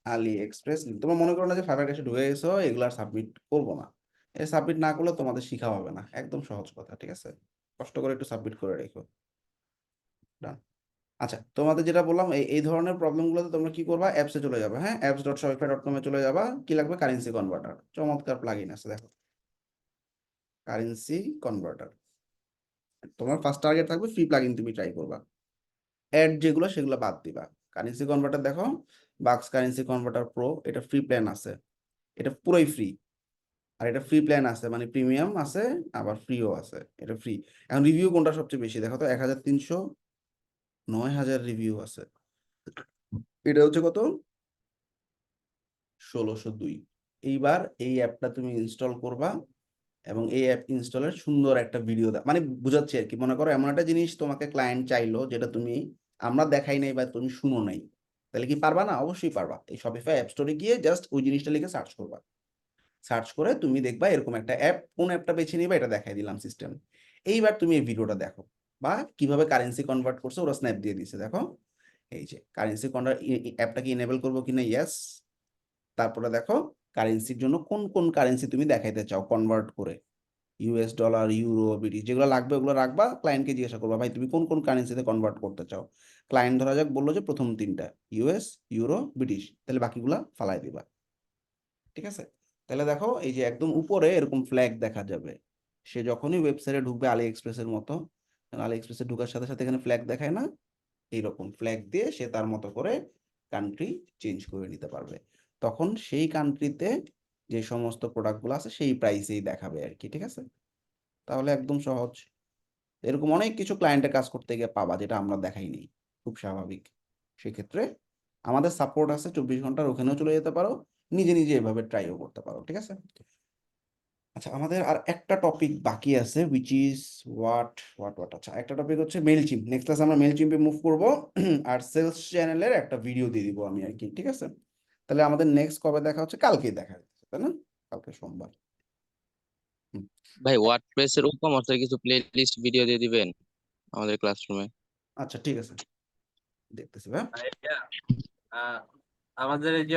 আলি এক্সপ্রেস লিঙ্ক। তোমরা মনে করো না যে ফাইবার ক্যাশে ঢুকে গেছো এগুলো আর সাবমিট করবো না, এই সাবমিট না করলে তোমাদের শিখা হবে না, একদম সহজ কথা, ঠিক আছে? কষ্ট করে একটু সাবমিট করে রেখো। Done. আচ্ছা, তোমাদের যেটা বললাম এই ধরনের প্রবলেমগুলোতে তোমরা কি করবা, অ্যাপসে চলে যাবে, হ্যাঁ, apps.shopify.com এ চলে যাবা। কি লাগবে? কারেন্সি কনভার্টার, চমৎকার প্লাগইন আছে দেখো, কারেন্সি কনভার্টার। তোমার ফার্স্ট টার্গেট থাকবে ফ্রি প্লাগইন, তুমি ট্রাই করবা, অ্যাড যেগুলো সেগুলো বাদ দিবা। কারেন্সি কনভার্টার দেখো, বাক্স কারেন্সি কনভার্টার প্রো, এটা ফ্রি প্ল্যান আছে, এটা পুরোই ফ্রি। আর এটা ফ্রি প্ল্যান আছে মানে প্রিমিয়াম আছে, আবার ফ্রিও আছে, এটা ফ্রি। এখন রিভিউ কোনটা সবচেয়ে বেশি দেখো তো, 1300, 9000 রিভিউ আছে। এটা হচ্ছে কত? 1602। এইবার এই অ্যাপটা তুমি ইনস্টল করবা এবং এই অ্যাপ ইনস্টলের সুন্দর একটা ভিডিও মানে বুঝাচ্ছি আর কি, মনে করো এমন একটা জিনিস তোমাকে ক্লায়েন্ট চাইলো যেটা তুমি আমরা দেখাই নাই বা তুমি শুনো নাই, তাহলে কি পারবা না? অবশ্যই পারবা। এই শপিফাই অ্যাপ স্টোরে গিয়ে জাস্ট ওই জিনিসটা লিখে সার্চ করবা, সার্চ করে তুমি দেখবা এরকম একটা অ্যাপ, কোন অ্যাপটা বেছে নিবা এটা দেখাই দিলাম সিস্টেম। এইবার তুমি এই ভিডিওটা দেখো, বা কিভাবে কারেন্সি কনভার্ট করছে ওরা স্ন্যাপ দিয়ে দিছে দেখো। এই যে কারেন্সি কনভার্ট অ্যাপটাকে ইনেবল করবো কিনা, ইয়েস। তারপরে দেখো কারেন্সির জন্য কোন কোন কারেন্সি তুমি দেখাইতে চাও কনভার্ট করে, ইউএস ডলার, ইউরো, ব্রিটিশ, যেগুলো লাগবে ওগুলো রাখবা। ক্লায়েন্টকে জিজ্ঞাসা করবা ভাই তুমি কোন কোন কারেন্সিতে কনভার্ট করতে চাও। ক্লায়েন্ট ধরা যাক বললো যে প্রথম 3টা ইউএস, ইউরো, ব্রিটিশ, তাহলে বাকিগুলা ফালাই দিবা, ঠিক আছে? তাহলে দেখো এই যে একদম উপরে এরকম ফ্ল্যাগ দেখা যাবে, সে যখনই ওয়েবসাইটে ঢুকবে আলি এক্সপ্রেসের মতো, আলি এক্সপ্রেসে ঢুকার সাথে সাথে এখানে ফ্ল্যাগ দেখায় না, এইরকম ফ্ল্যাগ দিয়ে সে তার মতো করে কান্ট্রি চেঞ্জ করে নিতে পারবে। তখন সেই কান্ট্রিতে যে সমস্ত প্রোডাক্টগুলো আছে সেই প্রাইসেই দেখাবে আর কি, ঠিক আছে? তাহলে একদম সহজ। এরকম অনেক কিছু ক্লায়েন্টের কাজ করতে গিয়ে পাবা যেটা আমরা দেখাইনি, খুব স্বাভাবিক। সেক্ষেত্রে আমাদের সাপোর্ট আছে 24 ঘন্টার, ওখানেও চলে যেতে পারো, নিজে নিজে এভাবে ট্রাইও করতে পারো, ঠিক আছে? আচ্ছা, আমাদের আর একটা টপিক বাকি আছে উইচ ইজ হোয়াট আচ্ছা, একটা টপিক হচ্ছে মেইলচিম্প। নেক্সট ক্লাসে আমরা মেইলচিম্পে মুভ করব আর সেলস চ্যানেলের একটা ভিডিও দিয়ে দিব আমি আর কি, ঠিক আছে? তাহলে আমাদের নেক্সট কবে দেখা হচ্ছে? কালকেই দেখা যাচ্ছে, তাই না? কালকে সোমবার। হুম, ভাই ওয়ার্ডপ্রেস এর কমার্সের কিছু প্লে লিস্ট ভিডিও দিয়ে দিবেন আমাদের ক্লাসরুমে। আচ্ছা ঠিক আছে, দেখতেছি ভাই। আমাদের এই যে